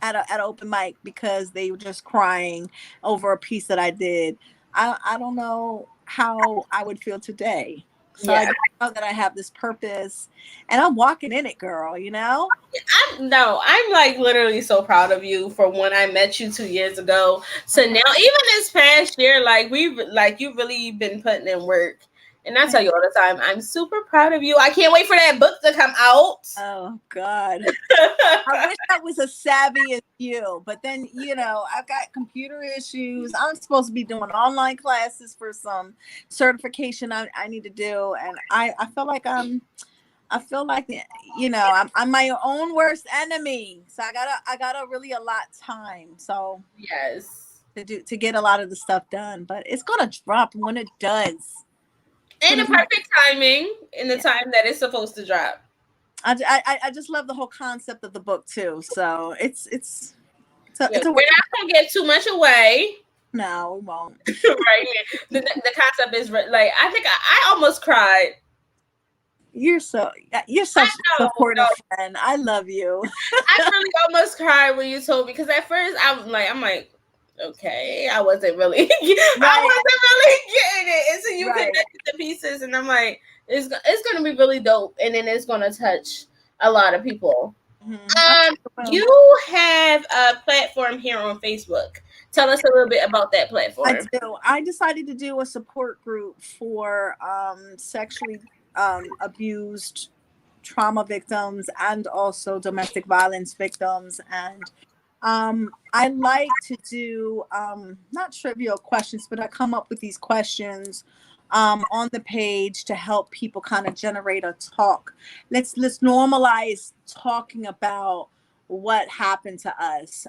[SPEAKER 2] at an open mic because they were just crying over a piece that I did, I don't know how I would feel today. So I
[SPEAKER 1] Yeah.
[SPEAKER 2] know that I have this purpose, and I'm walking in it, girl. You know.
[SPEAKER 1] I'm like literally so proud of you for when I met you 2 years ago to now, even this past year, like you've really been putting in work. And I tell you all the time, I'm super proud of you. I can't wait for that book to come out.
[SPEAKER 2] Oh God. I wish I was as savvy as you, but then I've got computer issues. I'm supposed to be doing online classes for some certification I need to do, and I feel like I'm my own worst enemy. So I gotta really allot time. So
[SPEAKER 1] Yes.
[SPEAKER 2] to get a lot of the stuff done, but it's gonna drop when it does. It's
[SPEAKER 1] And
[SPEAKER 2] gonna
[SPEAKER 1] the
[SPEAKER 2] be.
[SPEAKER 1] perfect timing in the
[SPEAKER 2] Yeah.
[SPEAKER 1] time that it's supposed to drop.
[SPEAKER 2] I just love the whole concept of the book too. So
[SPEAKER 1] Yeah,
[SPEAKER 2] it's a
[SPEAKER 1] we're
[SPEAKER 2] work.
[SPEAKER 1] not gonna get too much away.
[SPEAKER 2] No, we won't.
[SPEAKER 1] Right here. The concept is like I think I almost cried.
[SPEAKER 2] You're
[SPEAKER 1] I
[SPEAKER 2] such a
[SPEAKER 1] know, no,
[SPEAKER 2] supportive friend. I love you.
[SPEAKER 1] I really almost cried when you told me because at first I'm like, okay, I wasn't really, I
[SPEAKER 2] Right,
[SPEAKER 1] wasn't really getting it until you
[SPEAKER 2] right.
[SPEAKER 1] connected the pieces, and I'm like, it's gonna be really dope, and then it's gonna touch a lot of people.
[SPEAKER 2] I will.
[SPEAKER 1] You have a platform here on Facebook. Tell us a little bit about that
[SPEAKER 2] I
[SPEAKER 1] platform.
[SPEAKER 2] do. I decided to do a support group for sexually abused trauma victims and also domestic violence victims. And I like to do not trivial questions, but I come up with these questions on the page to help people kind of generate a talk. Let's normalize talking about what happened to us.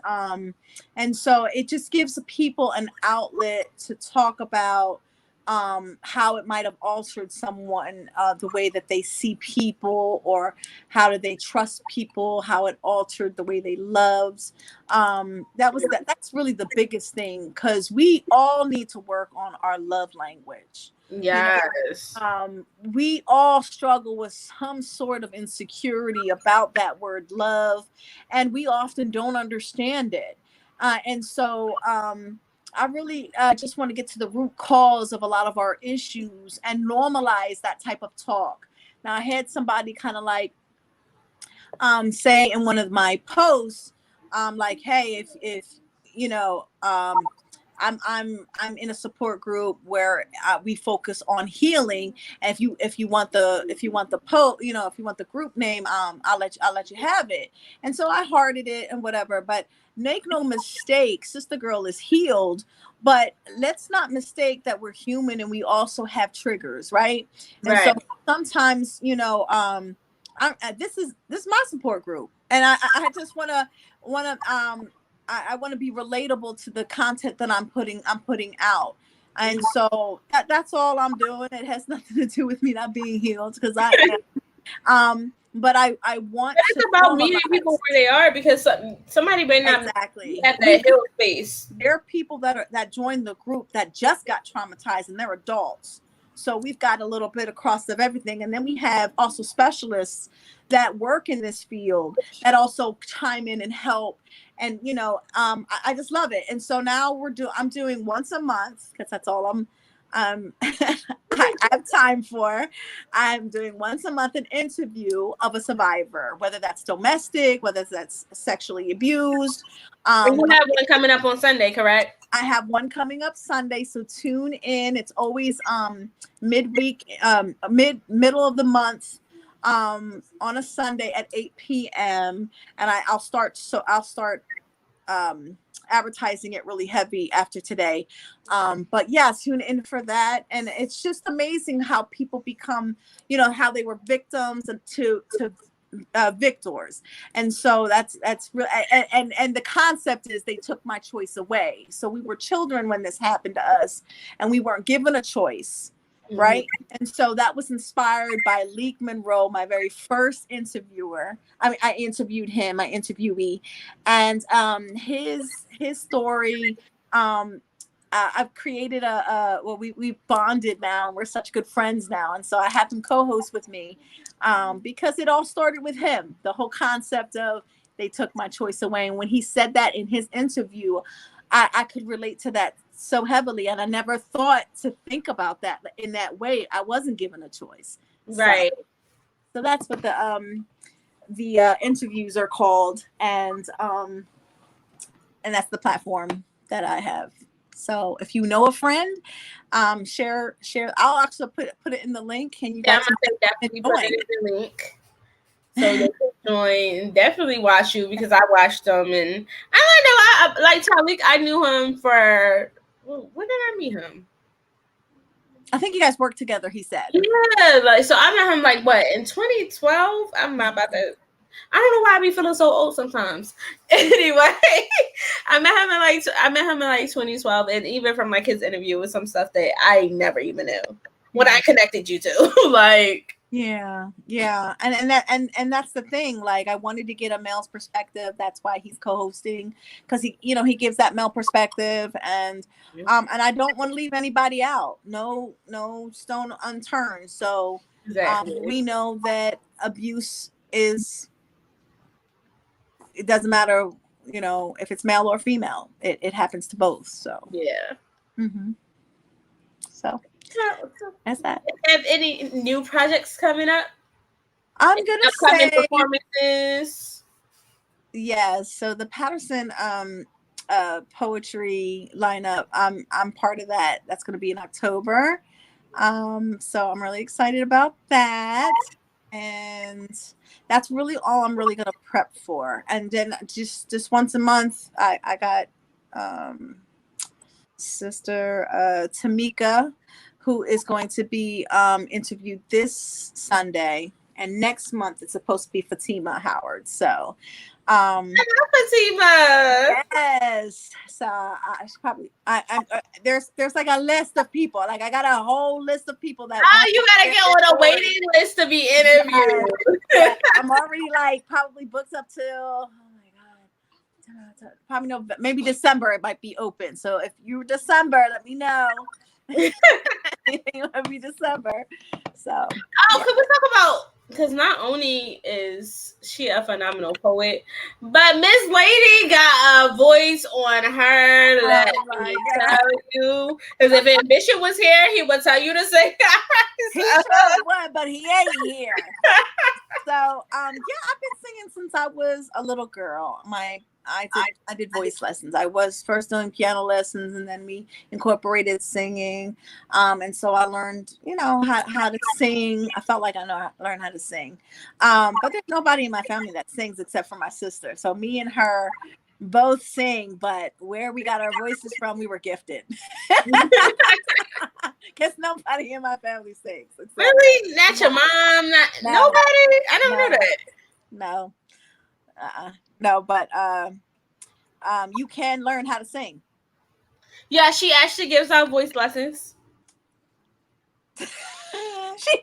[SPEAKER 2] And so it just gives people an outlet to talk about how it might have altered someone, the way that they see people, or how do they trust people, how it altered the way they loved. That's really the biggest thing, because we all need to work on our love language. You know,
[SPEAKER 1] Yes.
[SPEAKER 2] we all struggle with some sort of insecurity about that word love, and we often don't understand it. And so I really just want to get to the root cause of a lot of our issues and normalize that type of talk. Now, I had somebody kind of like say in one of my posts, like, hey, if you know, I'm in a support group where we focus on healing. And if you want the group name, I'll let you have it. And so I hearted it and whatever. But make no mistake, Sister Girl is healed. But let's not mistake that we're human and we also have triggers, right? And so
[SPEAKER 1] Right.
[SPEAKER 2] sometimes, this is my support group, and I just I want to be relatable to the content that I'm putting out. And so that's all I'm doing. It has nothing to do with me not being healed, because I am. But I want
[SPEAKER 1] It's
[SPEAKER 2] to
[SPEAKER 1] about meeting people
[SPEAKER 2] normalize.
[SPEAKER 1] where they are because somebody may not be
[SPEAKER 2] Exactly.
[SPEAKER 1] at that hill space.
[SPEAKER 2] There are people that joined the group that just got traumatized, and they're adults. So we've got a little bit across of everything. And then we have also specialists that work in this field that also chime in and help. And I just love it. And so now I'm doing once a month, because that's all I have time for. I'm doing once a month an interview of a survivor, whether that's domestic, whether that's sexually abused.
[SPEAKER 1] And you have one coming up on Sunday, correct?
[SPEAKER 2] I have one coming up Sunday, so tune in. It's always midweek, middle of the month, on a Sunday at 8 p.m. And I'll start advertising it really heavy after today. But yeah, tune in for that. And it's just amazing how people become, how they were victims and to victors. And so that's real. And the concept is they took my choice away. So we were children when this happened to us, and we weren't given a choice. Right. And so that was inspired by Leek Monroe, my very first interviewer. I mean, I interviewed him, my interviewee, and his story. I've created we bonded now. We're such good friends now. And so I have him co-host with me, because it all started with him. The whole concept of they took my choice away. And when he said that in his interview, I could relate to that so heavily, and I never thought to think about that in that way. I wasn't given a choice.
[SPEAKER 1] Right.
[SPEAKER 2] So that's what the interviews are called, and that's the platform that I have. So if you know a friend, share. I'll also put it in the link. Can you
[SPEAKER 1] Yeah,
[SPEAKER 2] guys
[SPEAKER 1] I'm gonna definitely put it in the link so they can join and definitely watch you, because I watched them, and I don't know. I like Talik. I knew him for, when did I meet him?
[SPEAKER 2] I think you guys worked together. He said.
[SPEAKER 1] Yeah, like, so I met him like what, in 2012. I'm not about to. I don't know why I be feeling so old sometimes. Anyway, I met him in like 2012, and even from like his interview with some stuff that I never even knew when I connected you to. Like,
[SPEAKER 2] yeah, and that's the thing. Like, I wanted to get a male's perspective. That's why he's co-hosting, because he gives that male perspective, and I don't want to leave anybody out. No stone unturned. So
[SPEAKER 1] exactly.
[SPEAKER 2] we know that abuse is. It doesn't matter, if it's male or female. It happens to both. So
[SPEAKER 1] Yeah.
[SPEAKER 2] So that's that.
[SPEAKER 1] Have any new projects coming up?
[SPEAKER 2] I'm gonna
[SPEAKER 1] Upcoming
[SPEAKER 2] say
[SPEAKER 1] performances.
[SPEAKER 2] yes. So the Patterson poetry lineup, I'm part of that. That's gonna be in October. So I'm really excited about that. And that's really all I'm really gonna prep for. And then just once a month, I got sister Tamika, who is going to be interviewed this Sunday, and next month it's supposed to be Fatima Howard. So
[SPEAKER 1] Fatima.
[SPEAKER 2] yes, so I should probably there's like a list of people. Like, I got a whole list of people that
[SPEAKER 1] You gotta get on a waiting list to be interviewed.
[SPEAKER 2] I'm already like probably booked up till, oh my god, probably no, maybe December it might be open. So if you're December, let me know. It might be December. So
[SPEAKER 1] Can we talk about, because not only is she a phenomenal poet, but Miss Lady got a voice on her. Let me tell you, because if Ambition was here, he would tell you to say
[SPEAKER 2] he sure would, but he ain't here. So I've been singing since I was a little girl. I did voice lessons. I was first doing piano lessons, and then we incorporated singing. And so I learned, how to sing. I felt like learned how to sing. But there's nobody in my family that sings except for my sister. So me and her both sing, but where we got our voices from, we were gifted. Guess nobody in my family sings.
[SPEAKER 1] Really? Not your mom? Nobody? I don't know that.
[SPEAKER 2] No. No, but you can learn how to sing.
[SPEAKER 1] Yeah, she actually gives out voice lessons.
[SPEAKER 2] she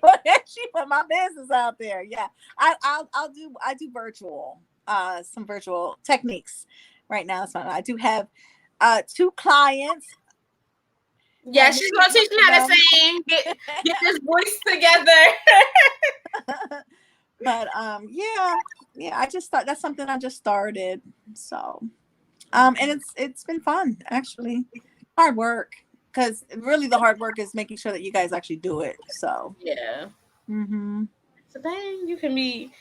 [SPEAKER 2] put my business out there. Yeah, I do virtual, some virtual techniques right now. So I do have 2 clients.
[SPEAKER 1] Yeah, she's gonna teach me how to sing. Get this voice together.
[SPEAKER 2] But I just thought that's something I just started. So and it's been fun, actually. Hard work, because really the hard work is making sure that you guys actually do it. So
[SPEAKER 1] yeah.
[SPEAKER 2] So
[SPEAKER 1] then you can be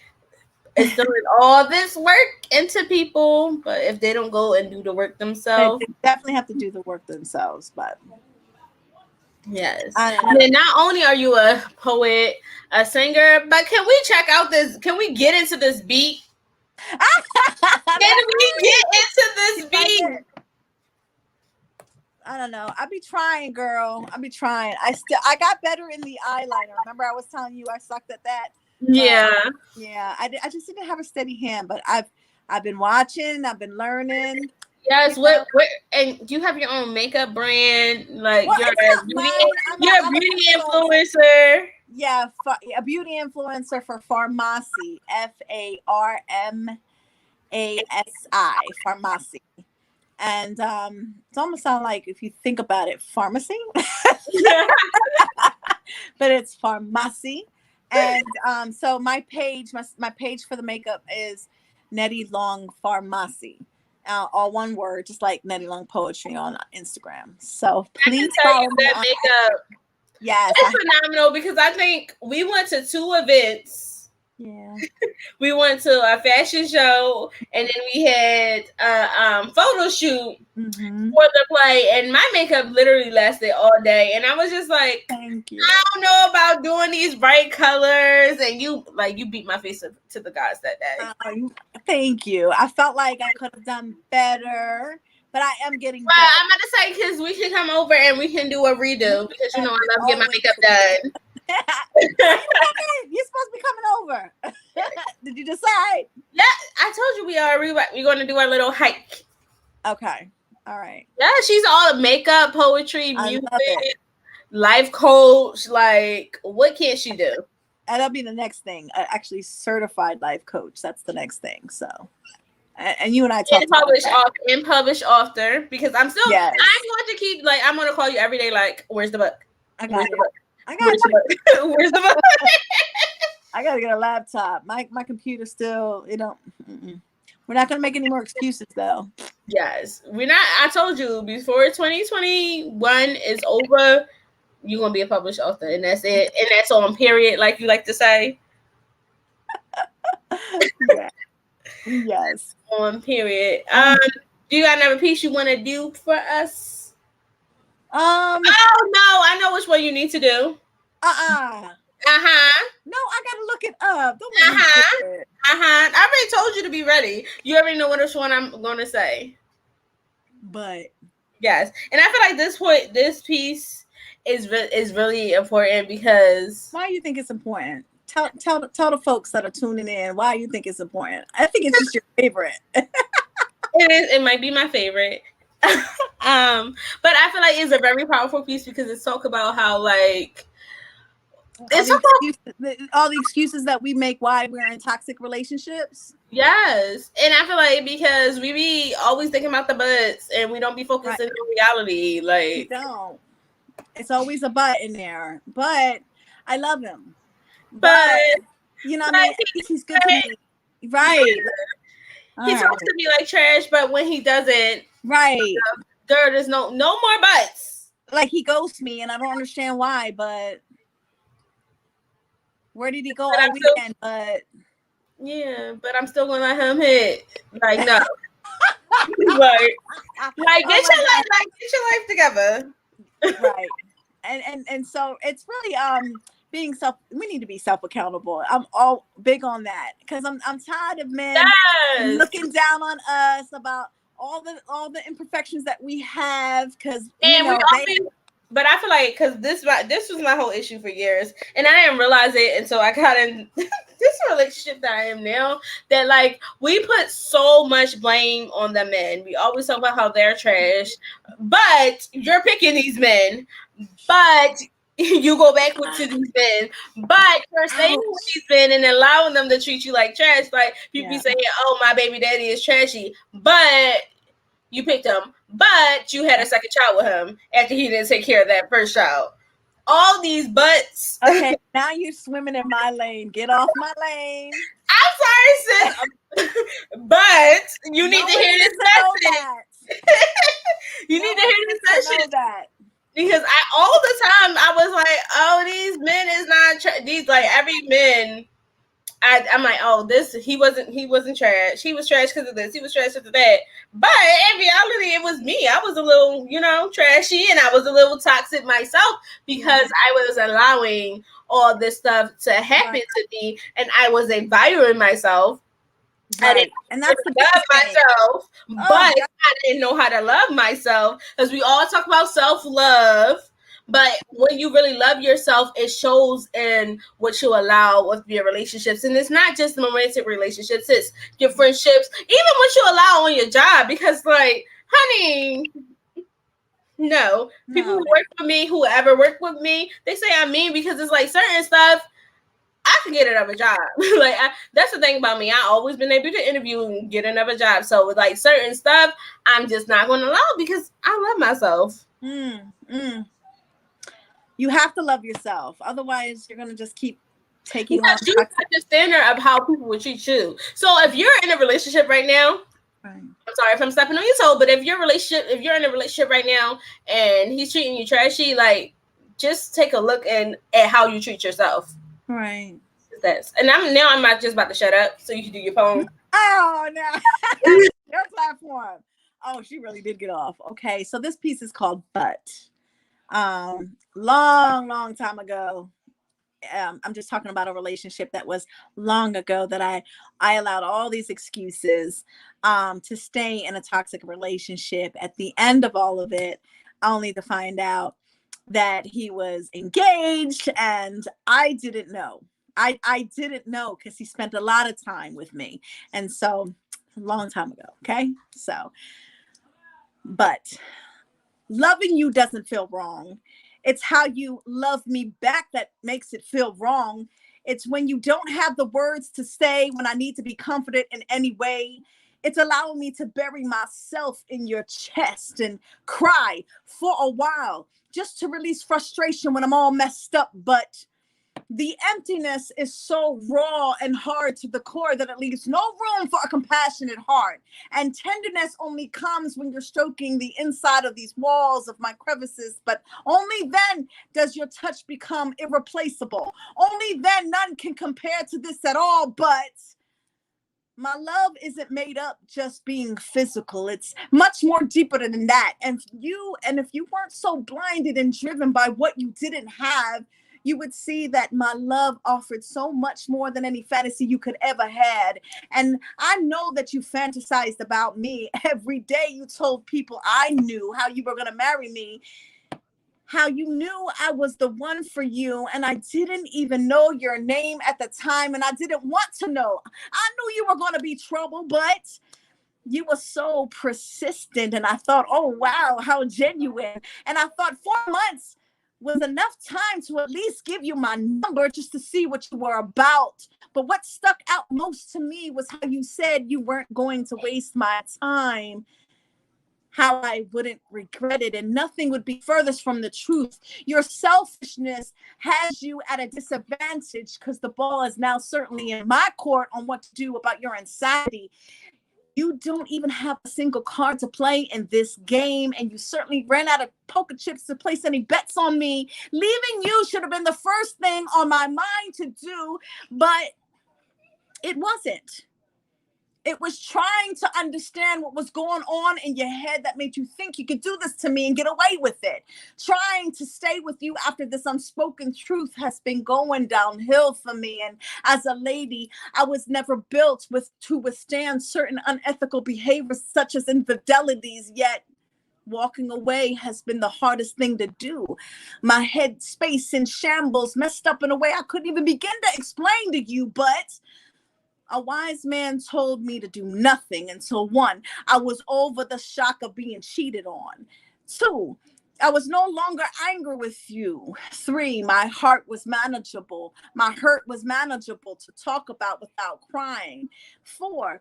[SPEAKER 1] instilling all this work into people, but if they don't go and do the work themselves,
[SPEAKER 2] they definitely have to do the work themselves. But
[SPEAKER 1] yes. And then not only are you a poet, a singer, but can we check out this? Can we get into this beat? Can we get into this beat?
[SPEAKER 2] I don't know. I be trying, girl. I be trying. I got better in the eyeliner. Remember, I was telling you I sucked at that.
[SPEAKER 1] Yeah.
[SPEAKER 2] I just didn't have a steady hand, but I've been watching. I've been learning.
[SPEAKER 1] Yes. What? And you have your own makeup brand, like you're a beauty influencer.
[SPEAKER 2] Yeah, a beauty influencer for Pharmacy. Farmasi. Pharmacy. And it's almost sound like, if you think about it, pharmacy. But it's Pharmacy. And so my page for the makeup is Nettie Long Pharmacy. all one word, just like Nettie Long Poetry on Instagram. So
[SPEAKER 1] I can
[SPEAKER 2] please
[SPEAKER 1] tell
[SPEAKER 2] follow
[SPEAKER 1] you
[SPEAKER 2] me
[SPEAKER 1] that
[SPEAKER 2] on.
[SPEAKER 1] makeup
[SPEAKER 2] Yes,
[SPEAKER 1] is phenomenal because I think we went to 2 events.
[SPEAKER 2] yeah.
[SPEAKER 1] We went to a fashion show and then we had a photo shoot
[SPEAKER 2] Mm-hmm.
[SPEAKER 1] for the play, and my makeup literally lasted all day. And I was just like,
[SPEAKER 2] Thank you.
[SPEAKER 1] I don't know about doing these bright colors, and you beat my face to the gods that day.
[SPEAKER 2] Thank you. I felt like I could have done better, but I am getting
[SPEAKER 1] Well,
[SPEAKER 2] better.
[SPEAKER 1] I'm gonna say because we can come over and we can do a redo because I love getting my
[SPEAKER 2] Always.
[SPEAKER 1] makeup done.
[SPEAKER 2] You're supposed to be coming over. Did you decide?
[SPEAKER 1] Yeah, I told you we are. We're going to do our little hike.
[SPEAKER 2] Okay. All right.
[SPEAKER 1] Yeah, she's all makeup, poetry,
[SPEAKER 2] I
[SPEAKER 1] music,
[SPEAKER 2] love it.
[SPEAKER 1] life coach. Like, what can't she do?
[SPEAKER 2] And that'll be the next thing. Actually, certified life coach. That's the next thing. So, and you and I talked about that.
[SPEAKER 1] And publish author because I'm still.
[SPEAKER 2] Yes.
[SPEAKER 1] I'm going to keep I'm going to call you every day. Like, where's the book?
[SPEAKER 2] I got it. I got
[SPEAKER 1] Where's the book? Where's the book?
[SPEAKER 2] I gotta get a laptop. My computer still. We're not gonna make any more excuses though.
[SPEAKER 1] Yes, we're not. I told you before 2021 is over, you're gonna be a published author, and that's it. And that's on period, like you like to say.
[SPEAKER 2] Yeah. Yes.
[SPEAKER 1] On period. Do you got another piece you want to do for us? Oh no, I know which one you need to do.
[SPEAKER 2] No, I gotta look it up. Don't make me do it.
[SPEAKER 1] I already told you to be ready. You already know which one I'm gonna say.
[SPEAKER 2] But
[SPEAKER 1] yes, and I feel like this piece is really important because
[SPEAKER 2] why do you think it's important? Tell the folks that are tuning in why you think it's important. I think it's just your favorite.
[SPEAKER 1] It is. It might be my favorite. But I feel like it's a very powerful piece because it's talk about how like
[SPEAKER 2] all the excuses that we make why we're in toxic relationships.
[SPEAKER 1] Yes, and I feel like because we be always thinking about the butts and we don't be focusing on reality. Like
[SPEAKER 2] we don't. It's always a butt in there, but I love him. But you know, what I mean, he's good to me, right?
[SPEAKER 1] He talks to me like trash, but when he doesn't,
[SPEAKER 2] right,
[SPEAKER 1] girl, there's no more butts.
[SPEAKER 2] Like he ghosts me, and I don't understand why. But where did he go all weekend? But
[SPEAKER 1] yeah, but I'm still gonna let him hit. Like no, like get your life together.
[SPEAKER 2] Right, and so it's really being we need to be self-accountable. I'm all big on that because I'm tired of men looking down on us about all the imperfections that we have because
[SPEAKER 1] but I feel like because this was my whole issue for years and I didn't realize it until I got in this relationship that I am now, that like we put so much blame on the men. We always talk about how they're trash, but you're picking these men, but you go back to these men, but you're staying with these men and allowing them to treat you like trash. Like people be saying, "Oh, my baby daddy is trashy," but you picked him, but you had a second child with him after he didn't take care of that first child. All these buts.
[SPEAKER 2] Okay, now you're swimming in my lane. Get off my lane.
[SPEAKER 1] I'm sorry, sis, but you need to hear this message. You need to hear this message. Because all the time I was like, oh, these men is not these like every man. I'm like, oh, he wasn't trash. He was trash because of this. He was trash because of that. But in reality, it was me. I was a little, trashy, and I was a little toxic myself because I was allowing all this stuff to happen to me, and I was environment myself.
[SPEAKER 2] Right. And that's the
[SPEAKER 1] love myself, but I didn't know how to love myself because we all talk about self-love. But when you really love yourself, it shows in what you allow with your relationships. And it's not just romantic relationships, it's your friendships, even what you allow on your job. Because, like, honey, no. People who work with me, whoever work with me, they say I'm mean because it's like certain stuff, I can get another job. That's the thing about me. I always been able to interview and get another job. So with like certain stuff, I'm just not going to allow because I love myself.
[SPEAKER 2] You have to love yourself. Otherwise, you're going to just keep taking
[SPEAKER 1] on. You have the standard of how people would treat you. So if you're in a relationship right now,
[SPEAKER 2] Right.
[SPEAKER 1] I'm sorry if I'm stepping on your toe, but if you're in a relationship right now and he's treating you trashy, like just take a look at how you treat yourself.
[SPEAKER 2] Right.
[SPEAKER 1] And I'm not just about to shut up so you can do your poem.
[SPEAKER 2] Oh no. Your platform. Oh, she really did get off. Okay, so this piece is called But. Long time ago. I'm just talking about a relationship that was long ago that I allowed all these excuses to stay in a toxic relationship. At the end of all of it, only to find out that he was engaged, and I didn't know. I didn't know because he spent a lot of time with me, and so a long time ago. Okay, so but loving you doesn't feel wrong. It's how you love me back that makes it feel wrong. It's when you don't have the words to say when I need to be comforted in any way. It's allowing me to bury myself in your chest and cry for a while just to release frustration when I'm all messed up. But the emptiness is so raw and hard to the core that it leaves no room for a compassionate heart. And tenderness only comes when you're stroking the inside of these walls of my crevices. But only then does your touch become irreplaceable. Only then none can compare to this at all. But my love isn't made up just being physical. It's much more deeper than that. And if you weren't so blinded and driven by what you didn't have, you would see that my love offered so much more than any fantasy you could ever had. And I know that you fantasized about me every day. You told people I knew how you were going to marry me, how you knew I was the one for you, and I didn't even know your name at the time, and I didn't want to know. I knew you were going to be trouble, but you were so persistent, and I thought, oh wow, how genuine. And I thought 4 months was enough time to at least give you my number just to see what you were about. But what stuck out most to me was how you said you weren't going to waste my time, how I wouldn't regret it, and nothing would be furthest from the truth. Your selfishness has you at a disadvantage because the ball is now certainly in my court on what to do about your insanity. You don't even have a single card to play in this game, and you certainly ran out of poker chips to place any bets on me. Leaving you should have been the first thing on my mind to do, but it wasn't. It was trying to understand what was going on in your head that made you think you could do this to me and get away with it. Trying to stay with you after this unspoken truth has been going downhill for me. And as a lady, I was never built to withstand certain unethical behaviors such as infidelities, yet walking away has been the hardest thing to do. My head space in shambles, messed up in a way I couldn't even begin to explain to you, but a wise man told me to do nothing until 1, I was over the shock of being cheated on. 2, I was no longer angry with you. 3, my heart was manageable. My hurt was manageable to talk about without crying. 4,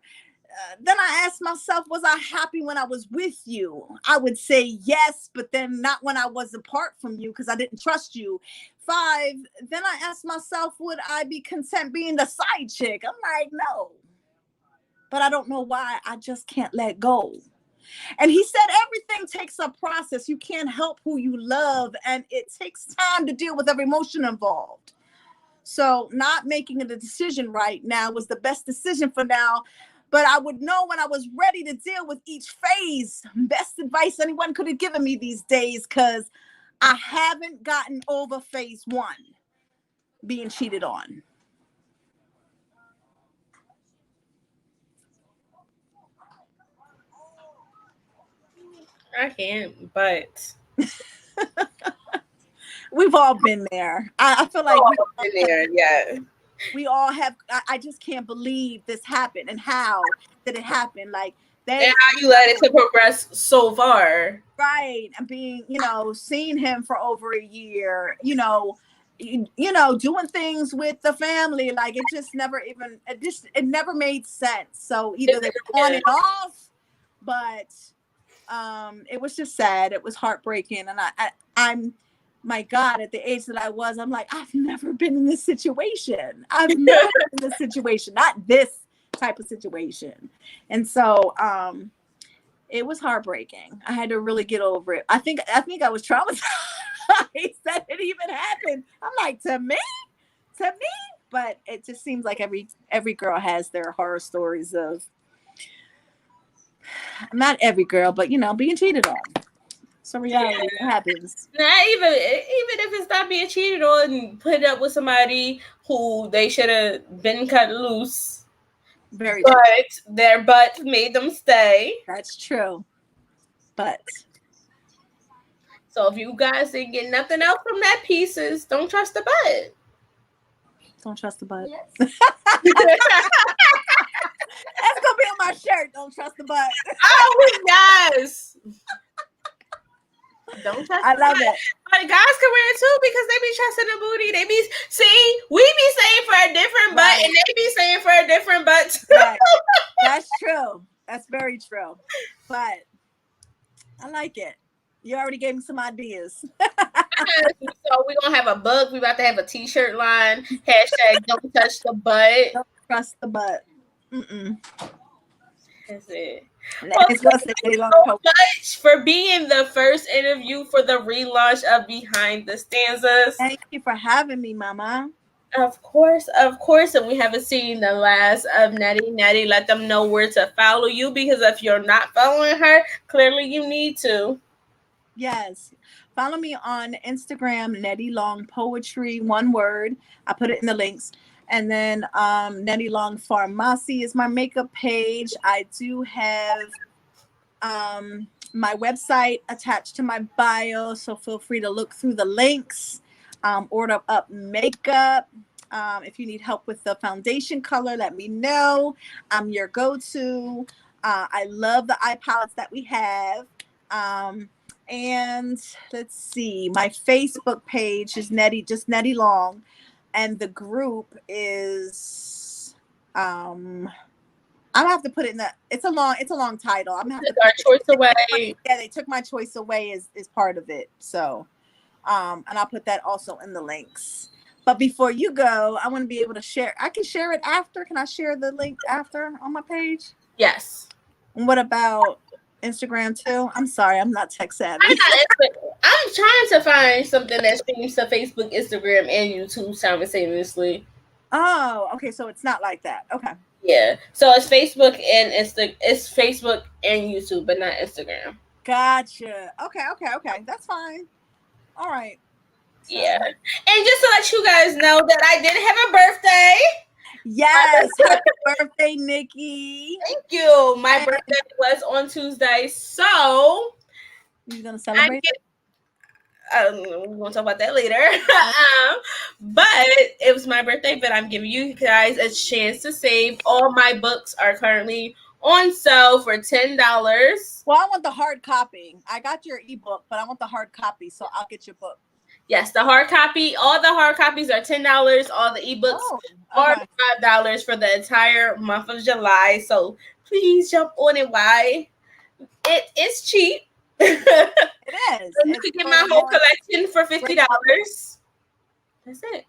[SPEAKER 2] then I asked myself, was I happy when I was with you? I would say yes, but then not when I was apart from you because I didn't trust you. 5, then I asked myself, would I be content being the side chick? I'm like, no. But I don't know why. I just can't let go. And he said, everything takes a process. You can't help who you love, and it takes time to deal with every emotion involved. So not making a decision right now was the best decision for now. But I would know when I was ready to deal with each phase. Best advice anyone could have given me these days, because I haven't gotten over phase 1, being cheated on.
[SPEAKER 1] I can't, but
[SPEAKER 2] We've all been there. I feel like
[SPEAKER 1] yeah.
[SPEAKER 2] we all have. I just can't believe this happened, and how did it happen? Like
[SPEAKER 1] And
[SPEAKER 2] they,
[SPEAKER 1] how you let it to progress so far.
[SPEAKER 2] right, and being, seeing him for over a year, doing things with the family, like it just never even, it never made sense. So either they were on and off, but it was just sad. It was heartbreaking, and I'm, my God, at the age that I was, I'm like, I've never been in this situation. I've never been in this situation. Not this type of situation. And so it was heartbreaking. I had to really get over it. I think I was traumatized that it even happened. I'm like, to me? But it just seems like every girl has their horror stories of, not every girl, but being cheated on. So reality, it happens.
[SPEAKER 1] Not even if it's not being cheated on and put up with somebody who they should have been cut loose.
[SPEAKER 2] Very
[SPEAKER 1] but
[SPEAKER 2] true.
[SPEAKER 1] their butt made them stay.
[SPEAKER 2] That's true. But
[SPEAKER 1] so if you guys didn't get nothing else from that pieces, don't trust the butt.
[SPEAKER 2] Don't trust the butt.
[SPEAKER 1] Yes.
[SPEAKER 2] That's gonna be on my shirt. Don't trust the butt.
[SPEAKER 1] Oh yes. Don't trust.
[SPEAKER 2] I love it.
[SPEAKER 1] But guys can wear it too because they be trusting the booty. They be we be saying for a different butt, and they be saying for a different butt too.
[SPEAKER 2] Right. That's true. That's very true. But I like it. You already gave me some ideas.
[SPEAKER 1] So we're gonna have a book. We about to have a t-shirt line. # don't touch the butt.
[SPEAKER 2] Don't trust the butt. Mm-mm.
[SPEAKER 1] That's it.
[SPEAKER 2] Well, thank
[SPEAKER 1] you so much for being the first interview for the relaunch of Behind the Stanzas.
[SPEAKER 2] Thank you for having me, Mama.
[SPEAKER 1] Of course. And we haven't seen the last of Nettie. Nettie, let them know where to follow you, because if you're not following her, clearly you need to.
[SPEAKER 2] Yes. Follow me on Instagram, Nettie Long Poetry, one word. I put it in the links. And then Nettie Long Pharmacy is my makeup page. I do have my website attached to my bio, so feel free to look through the links. Order up makeup. If you need help with the foundation color, let me know. I'm your go-to. I love the eye palettes that we have. And let's see, my Facebook page is Nettie Long. And the group is I'm gonna have to put it in it's a long title. I'm gonna have to
[SPEAKER 1] Our choice away.
[SPEAKER 2] Yeah, they took my choice away is part of it. So and I'll put that also in the links. But before you go, I want to be able to share. I can share it after. Can I share the link after on my page?
[SPEAKER 1] Yes.
[SPEAKER 2] And what about Instagram too? I'm sorry, I'm not tech savvy.
[SPEAKER 1] I'm trying to find something that streams to Facebook, Instagram, and YouTube simultaneously.
[SPEAKER 2] Oh, okay. So it's not like that. Okay.
[SPEAKER 1] Yeah. So it's Facebook and it's Facebook and YouTube, but not Instagram.
[SPEAKER 2] Gotcha. Okay. That's fine. All right.
[SPEAKER 1] So. Yeah. And just to let you guys know that I did have a birthday.
[SPEAKER 2] Yes. Happy birthday, Nikki.
[SPEAKER 1] Thank you. My birthday was on Tuesday. So
[SPEAKER 2] you're gonna celebrate it?
[SPEAKER 1] We're gonna talk about that later. But it was my birthday, but I'm giving you guys a chance to save. All my books are currently on sale for $10.
[SPEAKER 2] Well, I want the hard copy. I got your ebook, but I want the hard copy, so I'll get your book.
[SPEAKER 1] Yes, the hard copy. All the hard copies are $10. All the ebooks are $5 for the entire month of July. So please jump on it. Why? It is cheap.
[SPEAKER 2] It is.
[SPEAKER 1] You can get my whole collection for $50. That's it.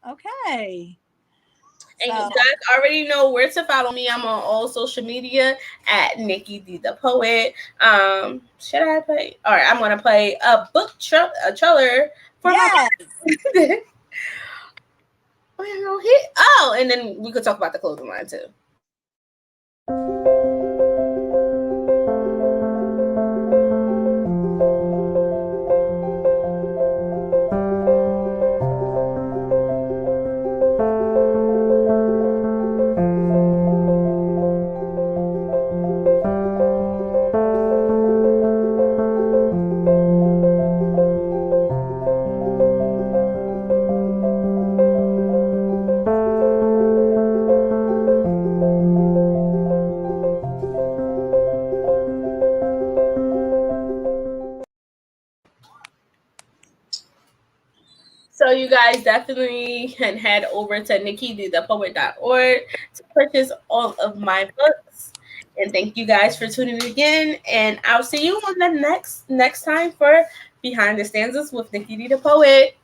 [SPEAKER 2] Okay.
[SPEAKER 1] And you guys already know where to follow me. I'm on all social media at Nicki D the Poet. Should I play? All right, I'm gonna play a book trailer for my. Oh, and then we could talk about the clothing line too. So you guys definitely can head over to NickiDthePoet.org to purchase all of my books. And thank you guys for tuning in again. And I'll see you on the next time for Behind the Stanzas with Nicki D the Poet.